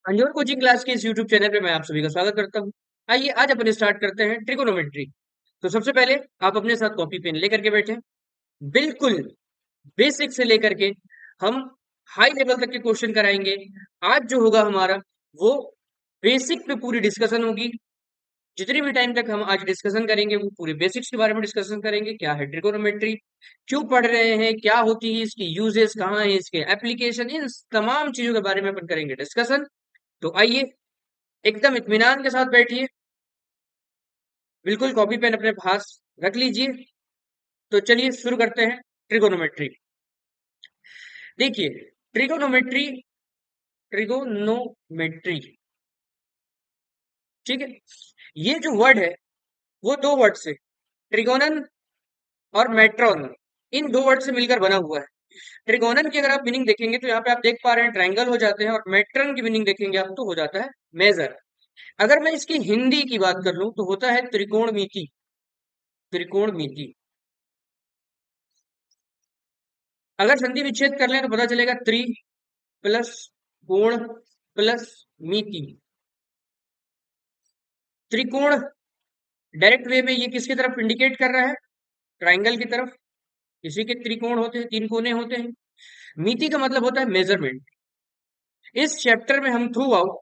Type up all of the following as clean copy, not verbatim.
अंजोर coaching class के इस YouTube channel पे मैं आप सभी का स्वागत करता हूँ। आइए आज अपन स्टार्ट करते हैं ट्रिगोनोमेट्री। तो सबसे पहले आप अपने साथ कॉपी पेन लेकर के बैठे, बिल्कुल बेसिक से लेकर के हम हाई लेवल तक के क्वेश्चन कराएंगे। आज जो होगा हमारा वो बेसिक पे पूरी डिस्कशन होगी। जितनी भी टाइम तक हम आज डिस्कशन करेंगे वो पूरे बेसिक्स के बारे में डिस्कशन करेंगे। क्या है ट्रिगोनोमेट्री, क्यों पढ़ रहे हैं, क्या होती है इसकी यूजेस, कहाँ है इसके एप्लीकेशन, इन तमाम चीजों के बारे में अपन करेंगे डिस्कशन। तो आइए एकदम इत्मीनान के साथ बैठिए, बिल्कुल कॉपी पेन अपने पास रख लीजिए। तो चलिए शुरू करते हैं ट्रिगोनोमेट्री। देखिए, ट्रिगोनोमेट्री, ट्रिगोनोमेट्री, ठीक है। ये जो वर्ड है वो दो वर्ड से, ट्रिगोनन और मेट्रॉन, इन दो वर्ड से मिलकर बना हुआ है। ट्रिगोनन की अगर आप मीनिंग देखेंगे तो यहाँ पे आप देख पा रहे हैं ट्रायंगल हो जाते हैं, और मेट्रन की मीनिंग देखेंगे आप तो हो जाता है मेजर। अगर मैं इसकी हिंदी की बात कर लूं तो होता है त्रिकोणमिति। त्रिकोणमिति, अगर संधि विच्छेद कर लें तो पता चलेगा त्रि प्लस कोण प्लस मिति। त्रिकोण डायरेक्ट वे में ये किसकी तरफ इंडिकेट कर रहा है? ट्राइंगल की तरफ। इसी के त्रिकोण होते हैं, तीन कोने होते हैं। मिति का मतलब होता है मेजरमेंट। इस चैप्टर में हम थ्रू आउट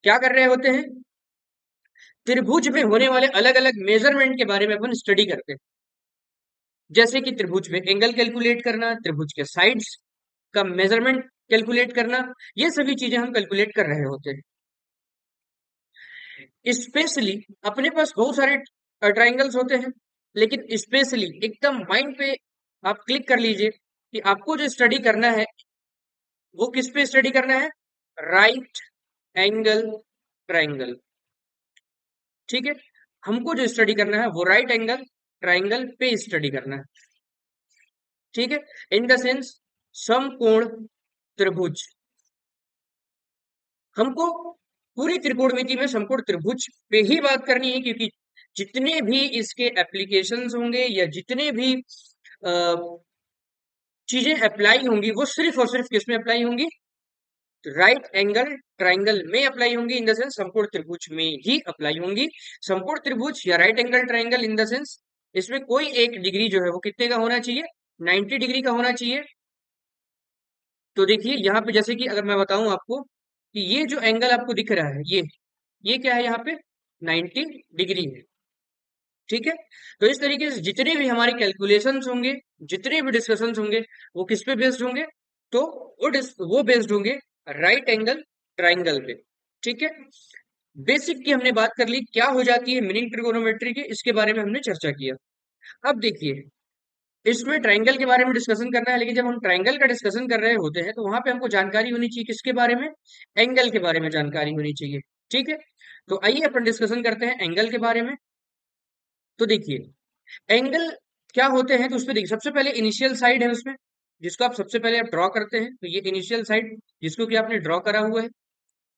क्या कर रहे होते हैं? त्रिभुज में होने वाले अलग अलग मेजरमेंट के बारे में अपन स्टडी करते हैं। जैसे कि त्रिभुज में एंगल कैलकुलेट करना, त्रिभुज के साइड्स का मेजरमेंट कैलकुलेट करना, ये सभी चीजें हम कैलकुलेट कर रहे होते हैं। स्पेशली अपने पास बहुत सारे ट्राइंगल्स होते हैं, लेकिन स्पेशली एकदम माइंड पे आप क्लिक कर लीजिए कि आपको जो स्टडी करना है वो किस पे स्टडी करना है? राइट एंगल ट्राइंगल, ठीक है। हमको जो स्टडी करना है वो राइट एंगल ट्राइंगल पे स्टडी करना है, ठीक है। इन द सेंस समकोण त्रिभुज, हमको पूरी त्रिकोणमिति में समकोण त्रिभुज पे ही बात करनी है, क्योंकि जितने भी इसके एप्लीकेशंस होंगे या जितने भी चीजें अप्लाई होंगी वो सिर्फ और सिर्फ किस में अप्लाई होंगी? राइट एंगल ट्राइंगल में अप्लाई होंगी, इन द सेंस समकोण त्रिभुज में ही अप्लाई होंगी। समकोण त्रिभुज या right angle triangle, in the sense इसमें कोई एक डिग्री जो है वो कितने का होना चाहिए? 90 डिग्री का होना चाहिए। तो देखिए यहाँ पे जैसे कि अगर मैं बताऊं आपको कि ये जो एंगल आपको दिख रहा है ये क्या है? यहाँ पे 90 डिग्री है, ठीक है। तो इस तरीके से जितने भी हमारे कैलकुलेशंस होंगे, जितने भी डिस्कशंस होंगे, वो किस पे बेस्ड होंगे? तो वो बेस्ड होंगे राइट एंगल ट्राइंगल पे, ठीक है। बेसिक की हमने बात कर ली, क्या हो जाती है मीनिंग ट्रिगोनोमेट्री के, इसके बारे में हमने चर्चा किया। अब देखिए, इसमें ट्रायंगल के बारे में डिस्कशन करना है, लेकिन जब हम ट्रायंगल का डिस्कशन कर रहे होते हैं तो वहां पे हमको जानकारी होनी चाहिए किसके बारे में? एंगल के बारे में जानकारी होनी चाहिए, ठीक है। तो आइए अपन डिस्कशन करते हैं एंगल के बारे में। तो देखिए, एंगल क्या होते हैं, तो उसमें देखिए सबसे पहले इनिशियल साइड है उसमें, जिसको आप सबसे पहले आप ड्रॉ करते हैं। तो ये इनिशियल साइड जिसको कि आपने ड्रॉ करा हुआ है,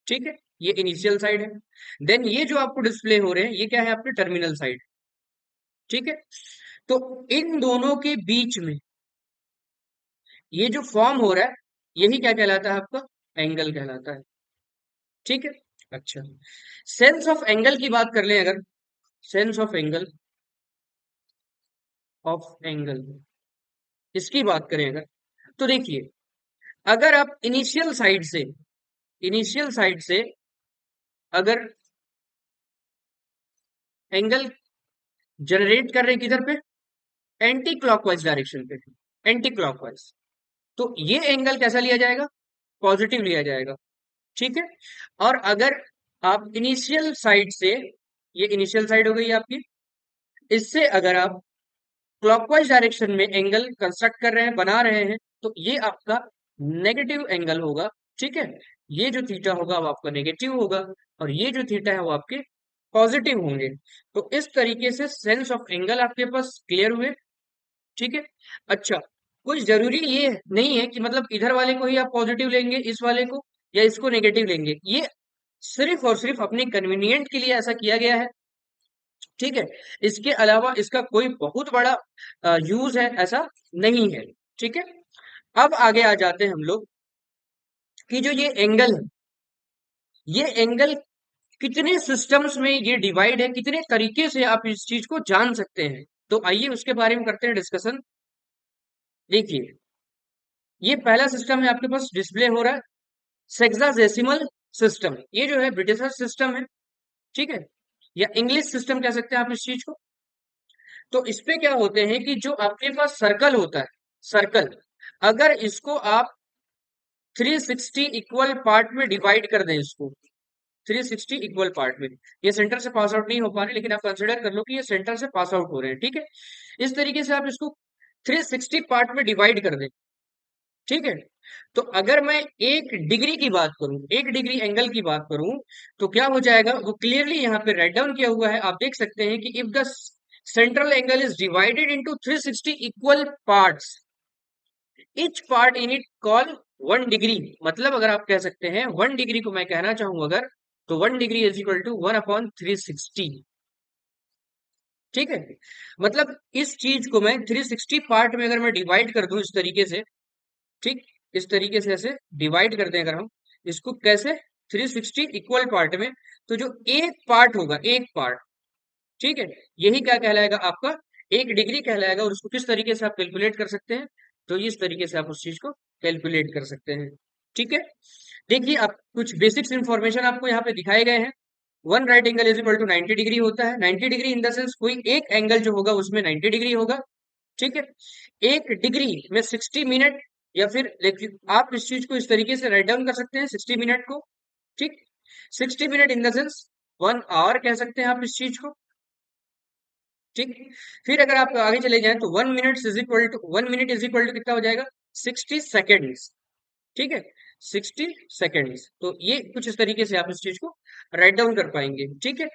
ठीक है, ये इनिशियल साइड है। देन ये जो आपको डिस्प्ले हो रहे हैं ये क्या है? आपके टर्मिनल साइड, ठीक है। तो इन दोनों के बीच में ये जो फॉर्म हो रहा है यही क्या कहलाता है? आपका एंगल कहलाता है, ठीक है। अच्छा, सेंस ऑफ एंगल की बात कर लें अगर, सेंस ऑफ एंगल इसकी बात करें अगर, तो देखिए, अगर आप इनिशियल साइड से अगर एंगल जनरेट कर रहे हैं किधर पे? एंटी क्लॉकवाइज डायरेक्शन पे, एंटी क्लॉकवाइज। तो ये एंगल कैसा लिया जाएगा? पॉजिटिव लिया जाएगा, ठीक है। और अगर आप इनिशियल साइड से, ये इनिशियल साइड हो गई आपकी, इससे अगर आप क्लॉकवाइज डायरेक्शन में एंगल कंस्ट्रक्ट कर रहे हैं, बना रहे हैं, तो ये आपका नेगेटिव एंगल होगा, ठीक है। ये जो थीटा होगा वो आपका नेगेटिव होगा, और ये जो थीटा है वो आपके पॉजिटिव होंगे। तो इस तरीके से सेंस ऑफ एंगल आपके पास क्लियर हुए, ठीक है। अच्छा, कुछ जरूरी ये नहीं है कि मतलब इधर वाले को ही आप पॉजिटिव लेंगे, इस वाले को, या इसको नेगेटिव लेंगे। ये सिर्फ और सिर्फ अपने कन्वीनियंट के लिए ऐसा किया गया है, ठीक है। इसके अलावा इसका कोई बहुत बड़ा यूज है ऐसा नहीं है, ठीक है। अब आगे आ जाते हैं हम लोग कि जो ये एंगल है, ये एंगल कितने सिस्टम्स में ये डिवाइड है, कितने तरीके से आप इस चीज को जान सकते हैं। तो आइए उसके बारे में करते हैं डिस्कशन। देखिए, ये पहला सिस्टम है आपके पास डिस्प्ले हो रहा है, सेक्साडेसिमल सिस्टम। ये जो है ब्रिटिश सिस्टम है, ठीक है, या इंग्लिश सिस्टम कह सकते हैं आप इस चीज को। तो इसपे क्या होते हैं कि जो आपके पास सर्कल होता है, सर्कल, अगर इसको आप 360 इक्वल पार्ट में डिवाइड कर दें, इसको 360 इक्वल पार्ट में, ये सेंटर से पास आउट नहीं हो पा रहे, लेकिन आप कंसिडर कर लो कि ये सेंटर से पास आउट हो रहे हैं, ठीक है। इस तरीके से आप इसको 360 पार्ट में डिवाइड कर दें, ठीक है। तो अगर मैं 1 डिग्री की बात करूं, 1 डिग्री एंगल की बात करूं, तो क्या हो जाएगा, वो क्लियरली यहाँ पे राइट डाउन किया हुआ है, आप देख सकते हैं कि if the central angle is divided into 360 equal parts, each part in it call 1 degree. मतलब अगर आप कह सकते हैं 1 डिग्री को मैं कहना चाहूं अगर, तो 1 डिग्री इज इक्वल टू 1/360, ठीक है। मतलब इस चीज को मैं 360 पार्ट में अगर मैं डिवाइड कर दूं इस तरीके से, ठीक, इस तरीके से ऐसे डिवाइड करते हैं अगर हम इसको, कैसे, 360 इक्वल पार्ट में, तो जो एक पार्ट होगा, एक पार्ट, ठीक है, यही क्या कहलाएगा आपका 1 डिग्री कहलाएगा। और उसको किस तरीके से आप कैलकुलेट कर सकते हैं, तो इस तरीके से आप उस चीज को कैलकुलेट कर सकते हैं, ठीक है। देखिए, आप कुछ बेसिक्स इंफॉर्मेशन आपको यहाँ पे दिखाए गए हैं। One right angle is equal to 90 degree होता है। 90 डिग्री इन द सेंस कोई एक एंगल जो होगा उसमें 90 डिग्री होगा, ठीक है। 1 डिग्री में 60 मिनट, या फिर देखिए आप इस चीज को इस तरीके से राइट डाउन कर सकते हैं 60 मिनट को, ठीक। 60 minute in the sense 1 hour कह सकते हैं आप इस चीज को, ठीक। फिर अगर आप आगे चले जाएं तो 1 मिनट इज इक्वल टू कितना हो जाएगा, 60 सेकेंड्स, ठीक है, 60 सेकेंड्स। तो ये कुछ इस तरीके से आप इस चीज को राइट डाउन कर पाएंगे, ठीक है।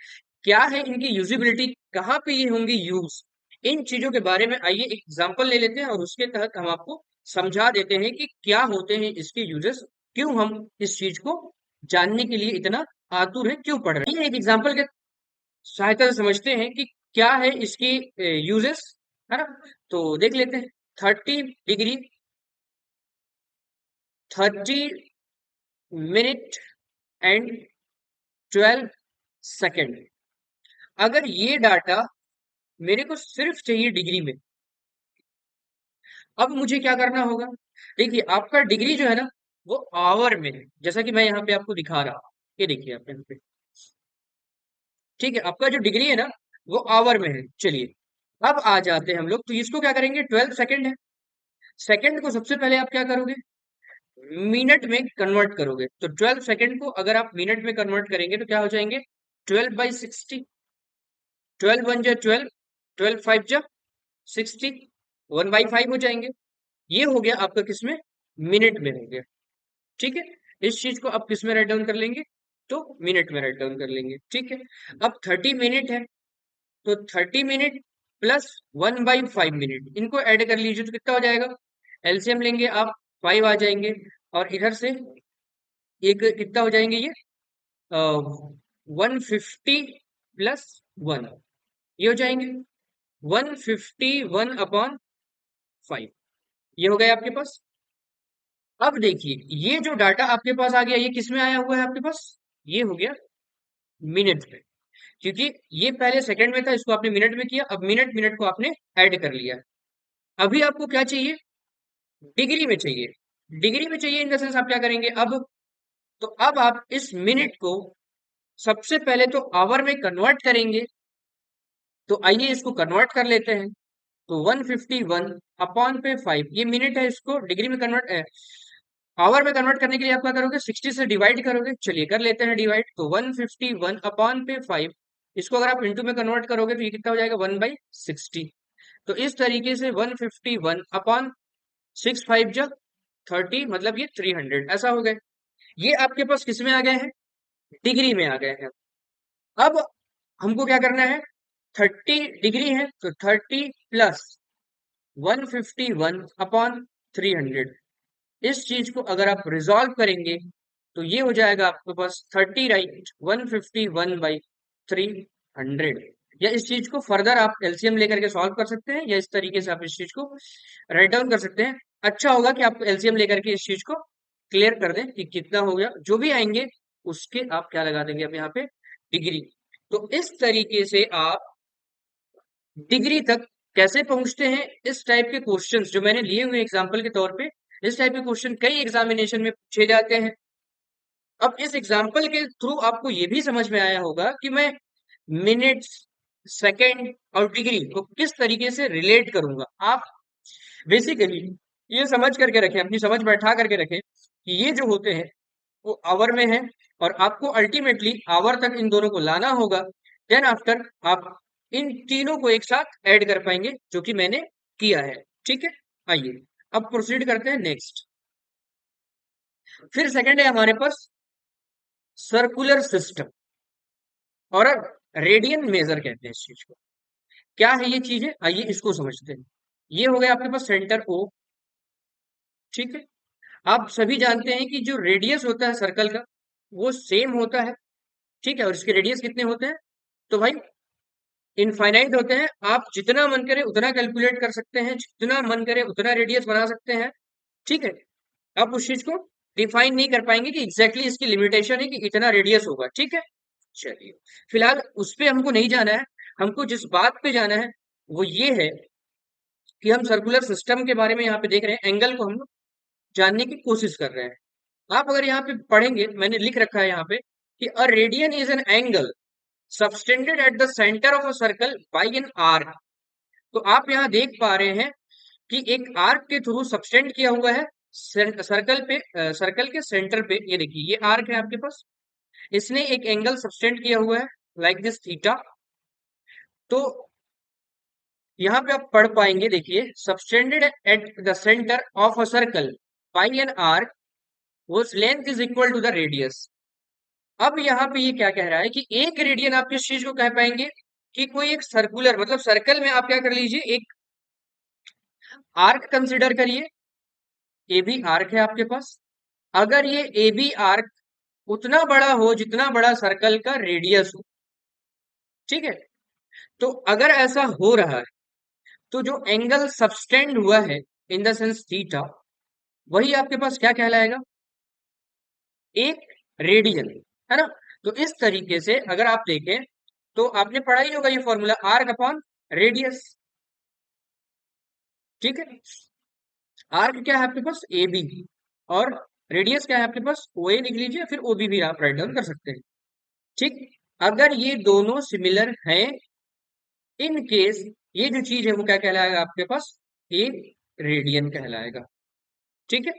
क्या है इनकी यूजिबिलिटी, कहाँ पे ये होंगी यूज, इन चीजों के बारे में आइए एक एग्जांपल ले लेते हैं और उसके तहत हम आपको समझा देते हैं कि क्या होते हैं इसके यूजेस, क्यों हम इस चीज को जानने के लिए इतना आतुर है, क्यों पढ़ रहे हैं। ये एक एग्जांपल के सहायता से समझते हैं कि क्या है इसकी यूजेस, है ना। तो देख लेते हैं। 30 डिग्री, 30 मिनट एंड 12 सेकेंड। अगर ये डाटा मेरे को सिर्फ चाहिए डिग्री में, अब मुझे क्या करना होगा। देखिए, आपका डिग्री जो है ना, वो आवर में है, जैसा कि मैं यहाँ पे आपको दिखा रहा हूँ, ये देखिए आप यहाँ पे, ठीक है। आपका जो डिग्री है ना, वो आवर में है। चलिए, अब आ जाते हैं हम लोग, तो इसको क्या करेंगे, 12 सेकेंड है, सेकेंड को सबसे पहले आप क्या करोगे, मिनट में कन्वर्ट करोगे। तो 12 सेकेंड को अगर आप मिनट में कन्वर्ट करेंगे तो क्या हो जाएंगे, 12/60, 12 1 जा 12, 12 5 जा 60, 1/5 हो जाएंगे। ये हो गया आपका किसमें, मिनट में हो गया, ठीक है। इस चीज को आप किस में राइट डाउन कर लेंगे, तो मिनट में राइट डाउन कर लेंगे, ठीक है। अब 30 मिनट है, तो 30 मिनट प्लस 1/5 मिनट, इनको ऐड कर लीजिए तो कितना हो जाएगा, एलसीएम लेंगे आप, 5 आ जाएंगे। और इधर से एक कितना हो जाएंगे ये, 150 + 1, ये हो जाएंगे 151/5, ये हो गया आपके पास। अब देखिए, ये जो डाटा आपके पास आ गया, ये किस में आया हुआ है आपके पास, ये हो गया मिनट में, क्योंकि ये पहले सेकंड में था, इसको आपने मिनट में किया, अब मिनट मिनट को आपने ऐड कर लिया। अभी आपको क्या चाहिए, डिग्री में चाहिए। डिग्री में चाहिए इन द सेंस आप क्या करेंगे अब, तो अब आप इस मिनट को सबसे पहले तो आवर में कन्वर्ट करेंगे। तो आइए इसको कन्वर्ट कर लेते हैं। तो 151/5, ये मिनट है, इसको डिग्री में कन्वर्ट, आवर में कन्वर्ट करने के लिए आप क्या करोगे, 60 से डिवाइड करोगे। चलिए कर लेते हैं डिवाइड। तो 151/5, इसको अगर आप इंटू में कन्वर्ट करोगे तो ये कितना हो जाएगा, 1/60। तो इस तरीके से 151/6 जब 30, मतलब ये 300 ऐसा हो गए। ये आपके पास किस में आ गए हैं, डिग्री में आ गए हैं। अब हमको क्या करना है, 30 डिग्री है, तो 30 प्लस 151/300, इस चीज को अगर आप रिजॉल्व करेंगे तो ये हो जाएगा आपके पास 30, राइट, 151/300। या इस चीज को फर्दर आप एलसीएम लेकर के सॉल्व कर सकते हैं, या इस तरीके से आप इस चीज को राइट डाउन कर सकते हैं। अच्छा होगा कि आप एलसीएम लेकर के इस चीज को क्लियर कर दें कि कितना हो गया, जो भी आएंगे उसके आप क्या लगा देंगे अब यहाँ पे, डिग्री। तो इस तरीके से आप डिग्री तक कैसे पहुंचते हैं, इस टाइप के क्वेश्चंस जो मैंने लिए हुए एग्जांपल के तौर पे, इस टाइप के क्वेश्चन कई एग्जामिनेशन में पूछे जाते हैं। अब इस एग्जांपल के थ्रू आपको ये भी समझ में आया होगा कि मैं मिनट्स, सेकंड और डिग्री को किस तरीके से रिलेट करूंगा। आप बेसिकली ये समझ करके रखें, अपनी समझ बैठा करके रखें कि ये जो होते हैं वो आवर में है, और आपको अल्टीमेटली आवर तक इन दोनों को लाना होगा। देन आफ्टर आप इन तीनों को एक साथ ऐड कर पाएंगे, जो कि मैंने किया है। ठीक है, आइए अब प्रोसीड करते हैं नेक्स्ट। फिर सेकंड है हमारे पास सर्कुलर सिस्टम, और रेडियन मेजर कहते हैं इस चीज को। क्या है ये चीजें, आइए इसको समझते हैं। ये हो गया आपके पास सेंटर ओ। ठीक है, आप सभी जानते हैं कि जो रेडियस होता है सर्कल का वो सेम होता है। ठीक है, और इसके रेडियस कितने होते हैं, तो भाई इनफाइनाइट होते हैं। आप जितना मन करे उतना कैलकुलेट कर सकते हैं, जितना मन करे उतना रेडियस बना सकते हैं। ठीक है, आप उस चीज को डिफाइन नहीं कर पाएंगे कि एग्जैक्टली इसकी लिमिटेशन है कि इतना रेडियस होगा। ठीक है, चलिए फिलहाल उस पे हमको नहीं जाना है। हमको जिस बात पे जाना है वो ये है कि हम सर्कुलर सिस्टम के बारे में यहाँ पे देख रहे हैं, एंगल को हम लोग जानने की कोशिश कर रहे हैं। आप अगर यहाँ पे पढ़ेंगे, मैंने लिख रखा है यहाँ पे कि a radian is an angle subtended at the centre of a circle by an arc. तो आप यहाँ देख पा रहे हैं कि एक आर्क के थ्रू सबटेंड किया हुआ है सर्कल पे, सर्कल के सेंटर पे। ये देखिए ये आर्क है आपके पास, इसने एक एंगल सबटेंड किया हुआ है लाइक दिस थीटा। तो यहाँ पे आप पढ़ पाएंगे, देखिए subtended at the centre of a circle by an arc whose length is equal to the radius। अब यहाँ पे ये क्या कह रहा है कि एक रेडियन आप किस चीज को कह पाएंगे, कि कोई एक सर्कुलर, मतलब सर्कल में आप क्या कर लीजिए, एक आर्क कंसिडर करिए। ए बी आर्क है आपके पास। अगर ये ए बी आर्क उतना बड़ा हो जितना बड़ा सर्कल का रेडियस हो, ठीक है, तो अगर ऐसा हो रहा है तो जो एंगल सबटेंड हुआ है इन द सेंस थीटा, वही आपके पास क्या कहलाएगा, एक रेडियन, है ना। तो इस तरीके से अगर आप देखें तो आपने पढ़ा ही होगा ये फॉर्मूला, आर्क अपॉन रेडियस। ठीक है, आर्क क्या है आपके पास, ए बी, और रेडियस क्या है आपके पास, ओ ए लिख लीजिए, फिर ओ बी भी आप राइट डाउन कर सकते हैं। ठीक, अगर ये दोनों सिमिलर हैं, इन केस ये जो चीज है वो क्या कहलाएगा आपके पास, एक रेडियन कहलाएगा। ठीक है,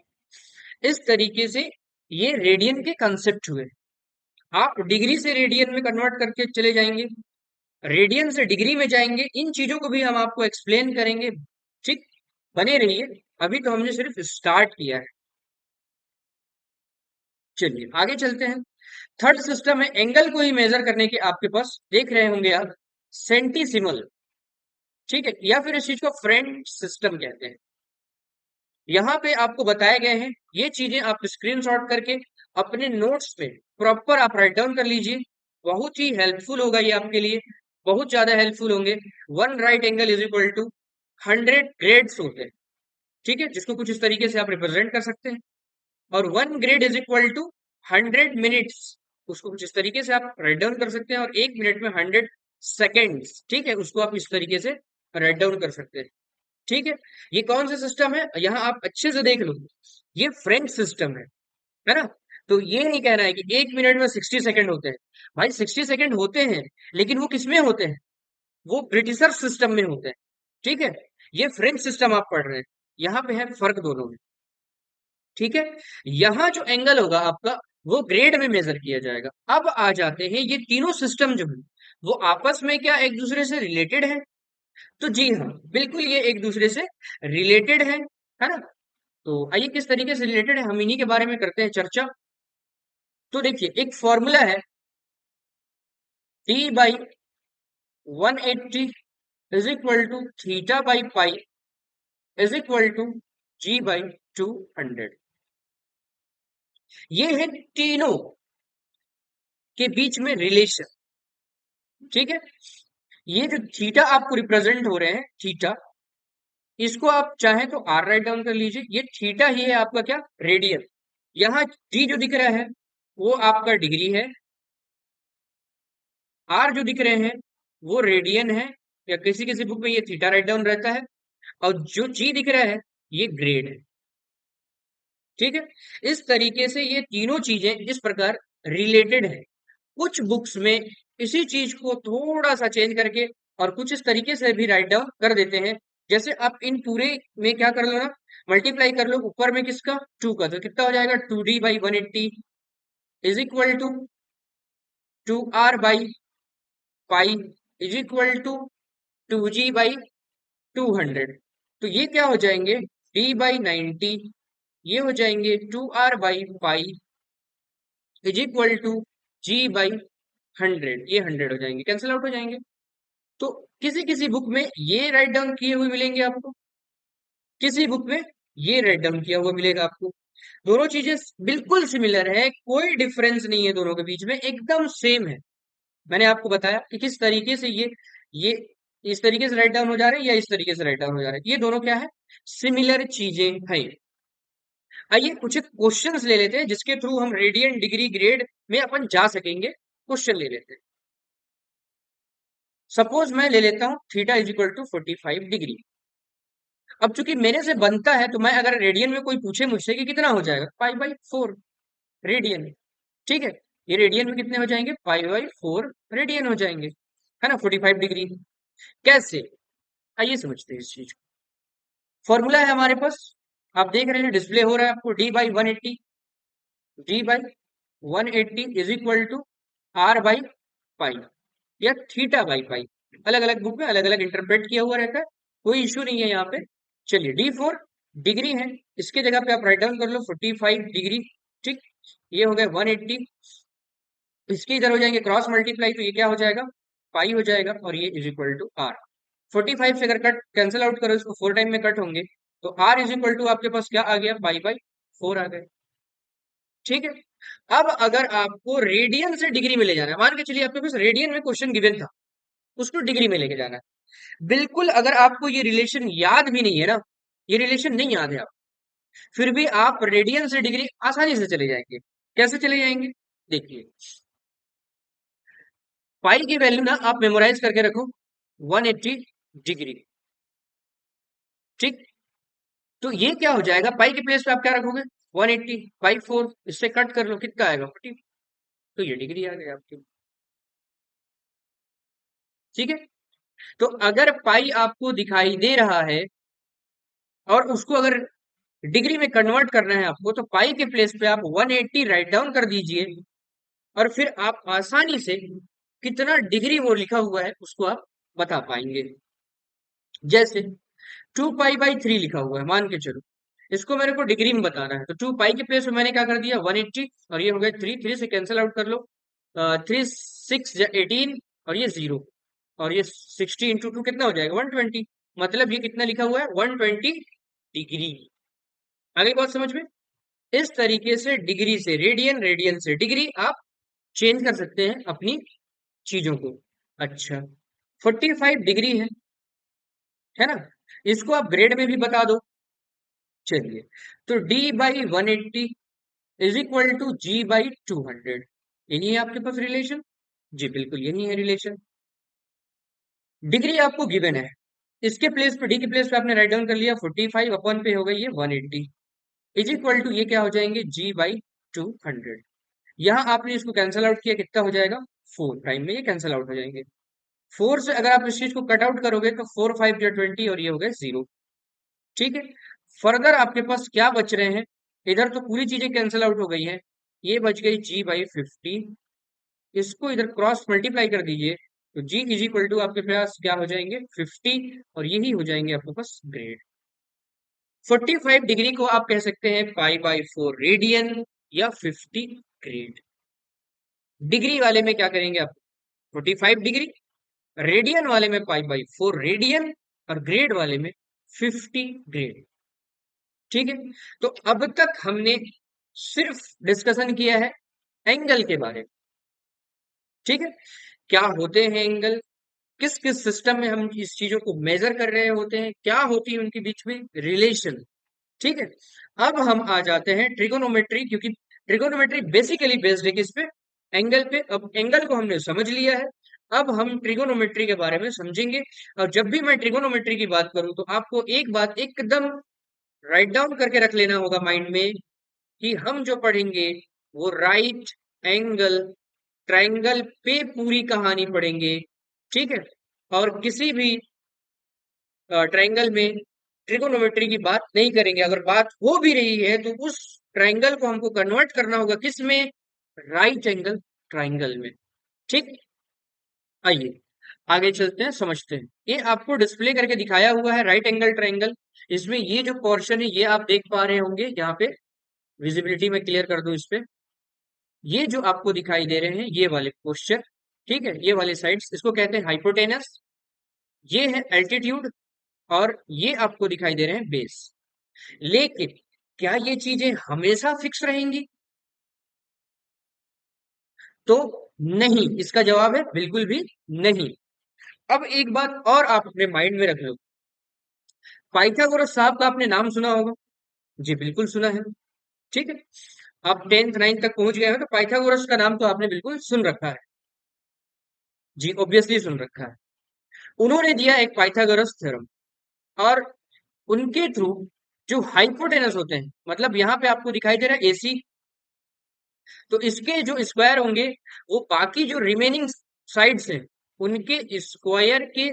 इस तरीके से ये रेडियन के कंसेप्ट हुए। आप डिग्री से रेडियन में कन्वर्ट करके चले जाएंगे, रेडियन से डिग्री में जाएंगे, इन चीजों को भी हम आपको एक्सप्लेन करेंगे। ठीक, बने रहिए, अभी तो हमने सिर्फ स्टार्ट किया है। चलिए आगे चलते हैं। थर्ड सिस्टम है एंगल को ही मेजर करने के, आपके पास देख रहे होंगे आप, सेंटीसिमल। ठीक है, या फिर इस चीज को फ्रेंच सिस्टम कहते हैं। यहाँ पे आपको बताए गए हैं ये चीजें, आप स्क्रीनशॉट करके अपने नोट्स पे प्रॉपर आप राइट डाउन कर लीजिए। बहुत ही हेल्पफुल होगा ये आपके लिए, बहुत ज्यादा हेल्पफुल होंगे। One right angle is equal to 100 grades होते हैं। ठीक है, जिसको कुछ इस तरीके से आप रिप्रेजेंट कर सकते हैं। और 1 grade is equal to 100 minutes, उसको कुछ इस तरीके से आप राइट डाउन कर सकते हैं। और 1 मिनट में 100 सेकेंड्स, ठीक है, उसको आप इस तरीके से राइट डाउन कर सकते हैं। ठीक है, ये कौन सा सिस्टम है, यहाँ आप अच्छे से देख लो, ये फ्रेंच सिस्टम है ना। तो ये नहीं कहना है कि 1 मिनट में 60 सेकंड होते हैं। भाई 60 सेकंड होते हैं, लेकिन वो किसमें होते हैं, वो ब्रिटिशर सिस्टम में होते हैं। ठीक है, ये फ्रेंच सिस्टम आप पढ़ रहे हैं, यहाँ पे है फर्क दोनों में। ठीक है, यहाँ जो एंगल होगा आपका वो ग्रेड में मेजर किया जाएगा। अब आ जाते हैं ये तीनों सिस्टम जो है वो आपस में क्या एक दूसरे से रिलेटेड है, तो जी हाँ, बिल्कुल ये एक दूसरे से रिलेटेड है ना। तो आइए किस तरीके से रिलेटेड है हम इन्हीं के बारे में करते हैं चर्चा। तो देखिए एक फॉर्मूला है, T/180 is equal to theta by pi is equal to G/200। ये है तीनों के बीच में रिलेशन। ठीक है, ये जो थीटा आपको रिप्रेजेंट हो रहे हैं, थीटा, इसको आप चाहें तो आर राइट डाउन कर लीजिए। ये थीटा ही है आपका क्या, रेडियन। यहाँ डी जो दिख रहा है वो आपका डिग्री है, आर जो दिख रहे हैं वो रेडियन है, या किसी किसी बुक में ये थीटा राइट डाउन रहता है, और जो जी दिख रहा है ये ग्रेड है। ठीक है, इस तरीके से ये तीनों चीजें इस प्रकार रिलेटेड है। कुछ बुक्स में इसी चीज को थोड़ा सा चेंज करके और कुछ इस तरीके से भी राइट डाउन कर देते हैं। जैसे आप इन पूरे में क्या कर लो ना, मल्टीप्लाई कर लो ऊपर में किसका, टू का, तो कितना हो जाएगा, 2d/180 इज इक्वल टू 2r/पाई इज इक्वल टू 2g/200। तो ये क्या हो जाएंगे, d/90, ये हो जाएंगे 2r/पाई इज इक्वल टू g/100, ये 100 हो जाएंगे, कैंसिल आउट हो जाएंगे। तो किसी किसी बुक में ये राइट डाउन किए हुए मिलेंगे आपको, किसी बुक में ये राइट डाउन किया हुआ मिलेगा आपको। दोनों चीजें बिल्कुल सिमिलर है, कोई डिफरेंस नहीं है, दोनों के बीच में एकदम सेम है। मैंने आपको बताया कि किस तरीके से ये इस तरीके से राइट डाउन हो जा रहे हैं या इस तरीके से राइट डाउन हो जा रहे हैं, ये दोनों क्या है, सिमिलर चीजें हैं। आइए कुछ क्वेश्चंस ले लेते हैं जिसके थ्रू हम रेडियन डिग्री ग्रेड में अपन जा सकेंगे। क्वेश्चन ले लेते हैं। सपोज मैं ले लेता हूं theta is equal to 45 degree. अब चूंकि मेरे से बनता है, तो मैं अगर रेडियन में कोई पूछे मुझसे कि कितना हो जाएगा, पाई/4 रेडियन। ठीक है, ये रेडियन में कितने हो जाएंगे, पाई/4 रेडियन हो जाएंगे, है ना, 45 डिग्री। कैसे, आइए समझते हैं इस चीज को। फॉर्मूला है हमारे पास, आप देख रहे हैं डिस्प्ले हो रहा है आपको, d/180, d/180 is equal to r/पाई या थीटा/पाई। अलग अलग बुक में अलग अलग इंटरप्रेट किया हुआ रहता है, कोई इश्यू नहीं है यहाँ पे। चलिए d4 डिग्री है, इसके जगह पे आप राइट डाउन कर लो 45 डिग्री। ठीक, ये हो गया 180, इसके इधर हो जाएंगे क्रॉस मल्टीप्लाई, तो ये क्या हो जाएगा, पाई हो जाएगा, और ये इज इक्वल टू आर। 45 से अगर कट कैंसिल आउट करो इसको, 4 टाइम में कट होंगे, तो आर इज इक्वल टू आपके पास क्या आ गया, पाई/4 आ गए। ठीक है, अब अगर आपको रेडियन से डिग्री में ले जाना है, मान के चलिए आपके पास रेडियन में क्वेश्चन गिवन था, उसको डिग्री में लेके जाना है। बिल्कुल अगर आपको ये रिलेशन याद भी नहीं है ना, ये रिलेशन नहीं याद है आप, फिर भी आप रेडियन से डिग्री आसानी से चले जाएंगे। कैसे चले जाएंगे, देखिए, पाई की वैल्यू ना आप मेमोराइज करके रखो, 180 डिग्री। ठीक, तो ये क्या हो जाएगा, पाई के प्लेस पे आप क्या रखोगे, 180/4, इससे कट कर लो, कितना आएगा, 40। तो ये डिग्री आ गया आपकी। ठीक है, तो अगर पाई आपको दिखाई दे रहा है और उसको अगर डिग्री में कन्वर्ट करना है आपको, तो पाई के प्लेस पे आप 180 राइट डाउन कर दीजिए, और फिर आप आसानी से कितना डिग्री वो लिखा हुआ है उसको आप बता पाएंगे। जैसे 2 पाई/3 लिखा हुआ है, मान के चलो इसको मेरे को डिग्री में बताना है, तो 2 पाई के प्लेस में मैंने क्या कर दिया, 180, और ये हो गया 3, 3 से कैंसिल आउट कर लो, 3 6 18, और ये 0, और ये 60 × 2 कितना हो जाएगा, 120। मतलब ये कितना लिखा हुआ है, 120 डिग्री। आगे बात समझ में। इस तरीके से डिग्री से रेडियन, रेडियन से डिग्री आप चेंज कर सकते हैं अपनी चीजों को। अच्छा, 45 डिग्री है ना, इसको आप ग्रेड में भी बता दो। चलिए, तो d/180 is equal to g/200, यही है आपके पास रिलेशन। जी बिल्कुल यही है रिलेशन। डिग्री आपको गिवन है, इसके प्लेस पे, डी के प्लेस पे आपने राइट डाउन कर लिया 45, अपन पे हो गई ये 180, इज इक्वल टू ये क्या हो जाएंगे, g/200। यहाँ आपने इसको कैंसिल आउट किया, कितना हो जाएगा, 4 टाइम में ये कैंसिल आउट हो जाएंगे। 4 से अगर आप इस चीज को कट आउट करोगे तो 4 5 20, और ये हो गए 0। ठीक है, फर्दर आपके पास क्या बच रहे हैं, इधर तो पूरी चीजें कैंसिल आउट हो गई हैं, ये बच गई g/50, इसको इधर क्रॉस मल्टीप्लाई कर दीजिए, तो g इज इक्वल टू आपके पास क्या हो जाएंगे, 50, और यही हो जाएंगे आपके पास ग्रेड। 45 डिग्री को आप कह सकते हैं पाई/4 रेडियन या 50 ग्रेड। डिग्री वाले में क्या करेंगे आप, 45 डिग्री, रेडियन वाले में पाई/4 रेडियन, और ग्रेड वाले में 50 ग्रेड। ठीक है, तो अब तक हमने सिर्फ डिस्कशन किया है एंगल के बारे में। ठीक है, क्या होते हैं एंगल, किस किस सिस्टम में हम इस चीजों को मेजर कर रहे होते हैं, क्या होती है उनके बीच में रिलेशन। ठीक है, अब हम आ जाते हैं ट्रिगोनोमेट्री, क्योंकि ट्रिगोनोमेट्री बेसिकली बेस्ड है किस पे? एंगल पे। अब एंगल को हमने समझ लिया है, अब हम ट्रिगोनोमेट्री के बारे में समझेंगे। और जब भी मैं ट्रिगोनोमेट्री की बात करूं तो आपको एक बात एकदम राइट डाउन करके रख लेना होगा माइंड में, कि हम जो पढ़ेंगे वो राइट एंगल ट्रायंगल पे पूरी कहानी पढ़ेंगे, ठीक है? और किसी भी ट्रायंगल में ट्रिगोनोमेट्री की बात नहीं करेंगे। अगर बात हो भी रही है तो उस ट्रायंगल को हमको कन्वर्ट करना होगा किस में? राइट एंगल ट्रायंगल में। ठीक, आइए आगे चलते हैं, समझते हैं। ये आपको डिस्प्ले करके दिखाया हुआ है राइट एंगल ट्रायंगल। इसमें ये जो पोर्शन है ये आप देख पा रहे होंगे यहाँ पे, विजिबिलिटी में क्लियर कर दूं इस पे। ये जो आपको दिखाई दे रहे हैं ये वाले पोस्चर, ठीक है, ये वाले साइड्स, इसको कहते हैं हाइपोटेनस, ये है एल्टीट्यूड, और ये आपको दिखाई दे रहे हैं बेस। लेकिन क्या ये चीजें हमेशा फिक्स रहेंगी? तो नहीं, इसका जवाब है बिल्कुल भी नहीं। अब एक बात और आप अपने माइंड में रख लो, पाइथागोरस साहब का आपने नाम सुना होगा। जी बिल्कुल सुना है, ठीक है। आप 10th 9th तक पहुंच गए हो तो पाइथागोरस का नाम तो आपने बिल्कुल सुन रखा है। जी ऑब्वियसली सुन रखा है। उन्होंने दिया एक पाइथागोरस थ्योरम, और उनके थ्रू जो हाइपोटेनस होते हैं, मतलब यहाँ पे आपको दिखाई दे रहा है एसी, तो इसके जो स्क्वायर होंगे वो बाकी जो रिमेनिंग साइड्स हैं उनके स्क्वायर के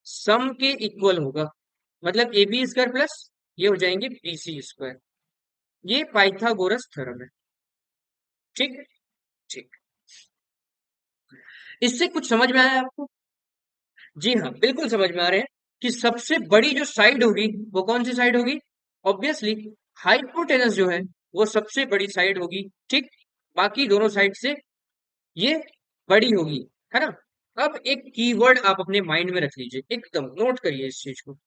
सम के इक्वल होगा। मतलब ए बी स्क्वायर प्लस ये हो जाएंगे बी सी स्क्वायर। ये पाइथागोरस थ्योरम है, ठीक है। ठीक, इससे कुछ समझ में आया आपको? जी हाँ बिल्कुल समझ में आ रहे हैं कि सबसे बड़ी जो साइड होगी वो कौन सी साइड होगी? ऑब्वियसली हाइपोटेनस जो है वो सबसे बड़ी साइड होगी, ठीक। बाकी दोनों साइड से ये बड़ी होगी, है ना? अब एक कीवर्ड आप अपने माइंड में रख लीजिए, एकदम नोट करिए इस चीज को,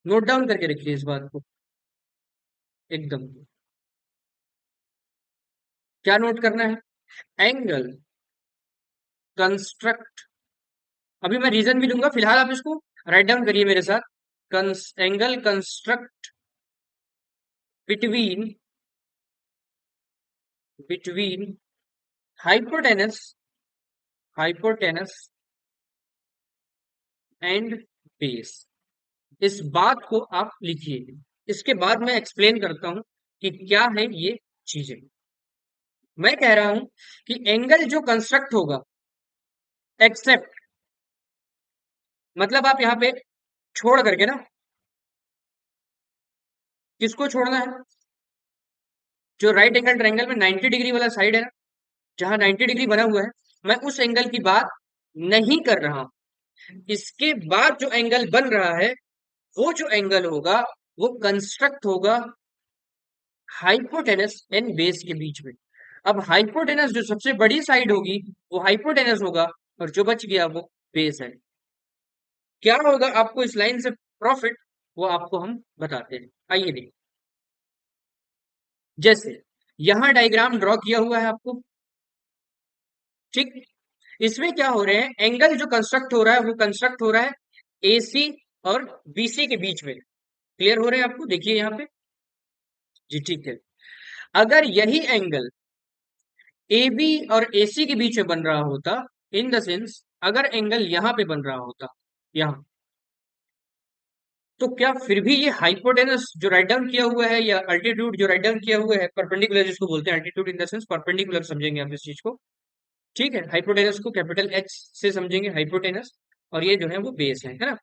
नोट डाउन करके रखिए इस बात को एकदम। क्या नोट करना है? Angle construct. अभी मैं रीजन भी दूंगा, फिलहाल आप इसको राइट डाउन करिए मेरे साथ। Angle construct between between hypotenuse hypotenuse and base. इस बात को आप लिखिए, इसके बाद मैं एक्सप्लेन करता हूं कि क्या है ये चीजें। मैं कह रहा हूं कि एंगल जो कंस्ट्रक्ट होगा, एक्सेप्ट, मतलब आप यहाँ पे छोड़ करके ना, किसको छोड़ना है? जो राइट एंगल ट्रायंगल में 90 डिग्री वाला साइड है ना, जहां 90 डिग्री बना हुआ है, मैं उस एंगल की बात नहीं कर रहा हूं। इसके बाद जो एंगल बन रहा है वो जो एंगल होगा वो कंस्ट्रक्ट होगा हाइपोटेनस एंड बेस के बीच में। अब हाइपोटेनस जो सबसे बड़ी साइड होगी वो हाइपोटेनस होगा, और जो बच गया वो बेस है। क्या होगा आपको इस लाइन से प्रॉफिट, वो आपको हम बताते हैं। आइए देखिए, जैसे यहां डायग्राम ड्रॉ किया हुआ है आपको, ठीक। इसमें क्या हो रहे हैं, एंगल जो कंस्ट्रक्ट हो रहा है वो कंस्ट्रक्ट हो रहा है एसी और बीसी के बीच में। क्लियर हो रहे हैं आपको? देखिए यहाँ पे, जी ठीक है। अगर यही एंगल ए बी और एसी के बीच में बन रहा होता, इन द सेंस अगर एंगल यहां पे बन रहा होता, यहां, तो क्या फिर भी ये हाइपोटेनस जो राइट डाउन किया हुआ है या अल्टीट्यूड जो राइट डाउन किया हुआ है, परपेंडिकुलर जिसको बोलते हैं, altitude in the sense perpendicular समझेंगे आप इस चीज को, ठीक है। हाइपोटेनस को कैपिटल एच से समझेंगे, हाइपोटेनस, और ये जो है वो बेस है ना?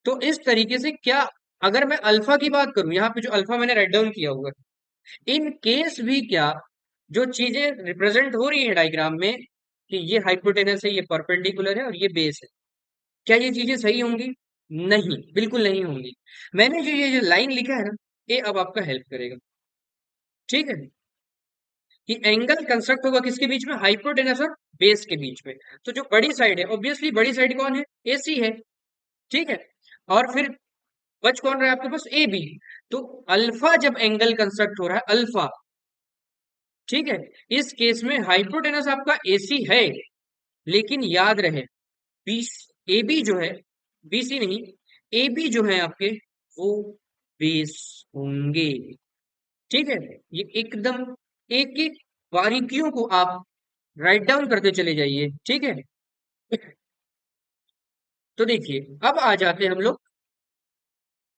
तो इस तरीके से क्या, अगर मैं अल्फा की बात करूं, यहाँ पे जो अल्फा मैंने राइट डाउन किया हुआ है, इन केस भी क्या जो चीजें रिप्रेजेंट हो रही है डायग्राम में, कि ये हाइपोटेनस है, ये परपेंडिकुलर है और ये बेस है, क्या ये चीजें सही होंगी? नहीं, बिल्कुल नहीं होंगी। मैंने जो ये जो लाइन लिखा है ना, ये अब आपका हेल्प करेगा, ठीक है। कि एंगल कंस्ट्रक्ट होगा किसके बीच में? हाइपोटेनस और बेस के बीच में। तो जो बड़ी साइड है, ऑब्वियसली बड़ी साइड कौन है? एसी है, ठीक है। और फिर बच कौन रहा है आपके पास? A B. तो अल्फा जब एंगल कंस्ट्रक्ट हो रहा है, अल्फा, ठीक है, इस केस में हाइपोटेनस आपका एसी है, लेकिन याद रहे बीस, ए बी जो है, बीसी नहीं, ए बी जो है आपके वो बेस होंगे, ठीक है। ये एकदम एक एक बारीकियों को आप राइट डाउन करते चले जाइए, ठीक है। तो देखिए, अब आ जाते हैं हम लोग,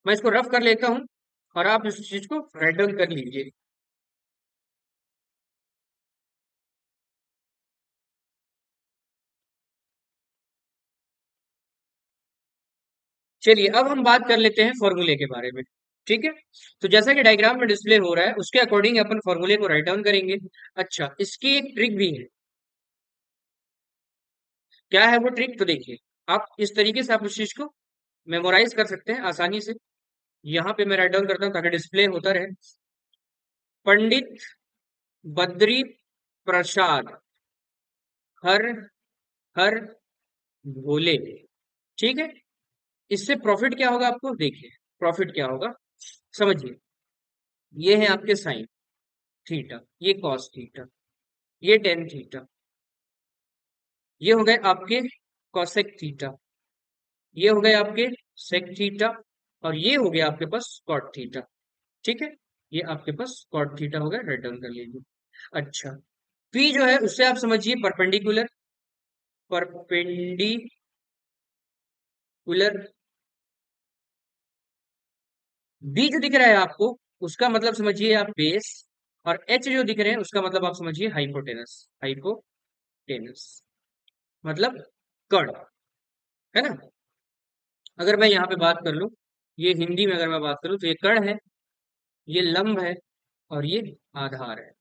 मैं इसको रफ कर लेता हूं और आप इस चीज को राइट डाउन कर लीजिए। चलिए, अब हम बात कर लेते हैं फॉर्मूले के बारे में, ठीक है। तो जैसा कि डायग्राम में डिस्प्ले हो रहा है, उसके अकॉर्डिंग अपन फॉर्मूले को राइट डाउन करेंगे। अच्छा, इसकी एक ट्रिक भी है। क्या है वो ट्रिक? तो देखिए, आप इस तरीके से आप उस चीज को मेमोराइज कर सकते हैं आसानी से। यहाँ पे मैं राइट डाउन करता हूँ ताकि डिस्प्ले होता रहे। पंडित बद्री प्रसाद हर हर भोले, ठीक है। इससे प्रॉफिट क्या होगा आपको? देखिए, प्रॉफिट क्या होगा समझिए। ये है आपके साइन थीटा, ये कॉस थीटा, ये टेन थीटा, ये हो गए आपके कॉसेक थीटा, ये हो गए आपके सेक थीटा, और ये हो गया आपके पास कॉट थीटा, ठीक है। ये आपके पास कॉट थीटा हो गया, राइट डाउन कर लीजिए। अच्छा, पी जो है उससे आप समझिए परपेंडिकुलर, परपेंडिकुलर। बी जो दिख रहा है आपको, उसका मतलब समझिए आप बेस, और एच जो दिख रहे हैं उसका मतलब आप समझिए हाइपोटेनस, हाइपोटेनस मतलब कर्ण, है ना। अगर मैं यहाँ पे बात कर लूं, ये हिंदी में अगर मैं बात करूं, तो ये कर्ण है, ये लंब है, और ये आधार है,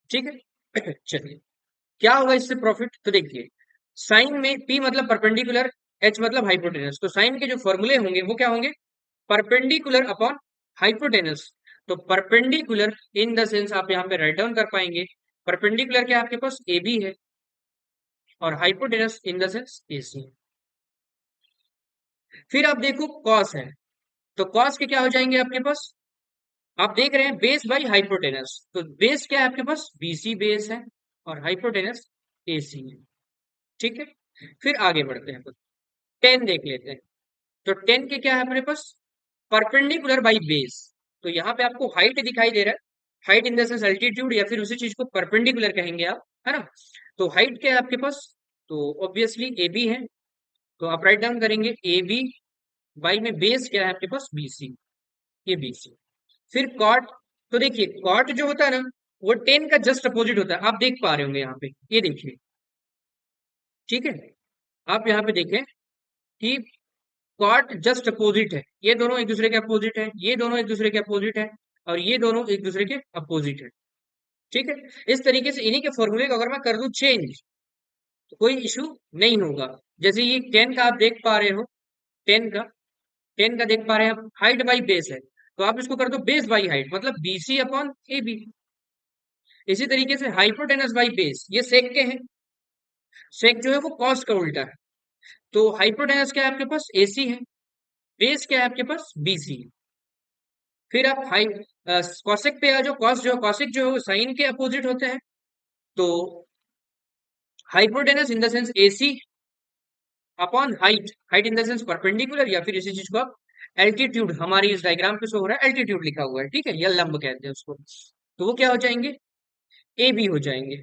ठीक है। चलिए, क्या होगा इससे प्रॉफिट? तो देखिए, साइन में पी मतलब परपेंडिकुलर, एच मतलब हाइपोटेनस, तो साइन के जो फॉर्मूले होंगे वो क्या होंगे? Perpendicular upon hypotenuse. तो परपेंडिकुलर इन द सेंस आप यहाँ पे राइट डाउन कर पाएंगे, परपेंडिकुलर क्या आपके पास ए बी है, और हाइपोटेनस इन द सेंस ए सी। फिर आप देखो कॉस है, तो कॉस के क्या हो जाएंगे आपके पास? आप देख रहे हैं बेस बाई हाइपोटेनस, तो बेस क्या है आपके पास? बीसी बेस है, और हाइपोटेनस एसी है, ठीक है। फिर आगे बढ़ते हैं, टेन देख लेते हैं। तो टेन के क्या है अपने पास? Perpendicular by base. तो यहाँ पे आपको हाइट दिखाई दे रहा है, height in the sense altitude, या फिर उसी चीज को परपेंडिकुलर कहेंगे आप, है ना। तो हाइट क्या है आपके पास? तो ऑब्वियसली ए बी है, तो आप राइट डाउन करेंगे ए बी बाई में बेस क्या है आपके पास? बीसी, ये बीसी। फिर कॉट, तो देखिए कॉट जो होता है ना, वो टेन का जस्ट अपोजिट होता है, आप देख पा रहे होंगे यहाँ पे, ये देखिए, ठीक है। आप यहाँ पे देखें कि कॉट जस्ट अपोजिट है, ये दोनों एक दूसरे के अपोजिट है, ये दोनों एक दूसरे के अपोजिट है, और ये दोनों एक दूसरे के अपोजिट है, ठीक है। इस तरीके से इन्हीं के फॉर्मूले को अगर मैं कर दूं चेंज, तो कोई इशू नहीं होगा। जैसे ये टेन का आप देख पा रहे हो, टेन का, टेन का देख पा रहे हैं आप, हाइट बाई बेस है, तो आप इसको कर दो बेस बाई हाइट, मतलब बीसी अपॉन ए बी। इसी तरीके से हाइपोटेनस बाई बेस, ये सेक के हैं, सेक जो है वो कॉस का उल्टा है, तो हाइपोटेनस क्या है आपके पास? एसी है, बेस क्या है आपके पास? बीसी। फिर आप हाई कॉसेक पे आ जाओ, कॉस जो कॉसेक जो है वो साइन के अपोजिट होते हैं, तो hypotenuse in the sense AC upon height, height in the sense perpendicular, या फिर इसी चीज को आप एल्टीट्यूड, हमारी इस डायग्राम पे शो हो रहा है एल्टीट्यूड लिखा हुआ है, ठीक है, या लंब कहते हैं उसको, तो वो क्या हो जाएंगे? ए बी हो जाएंगे।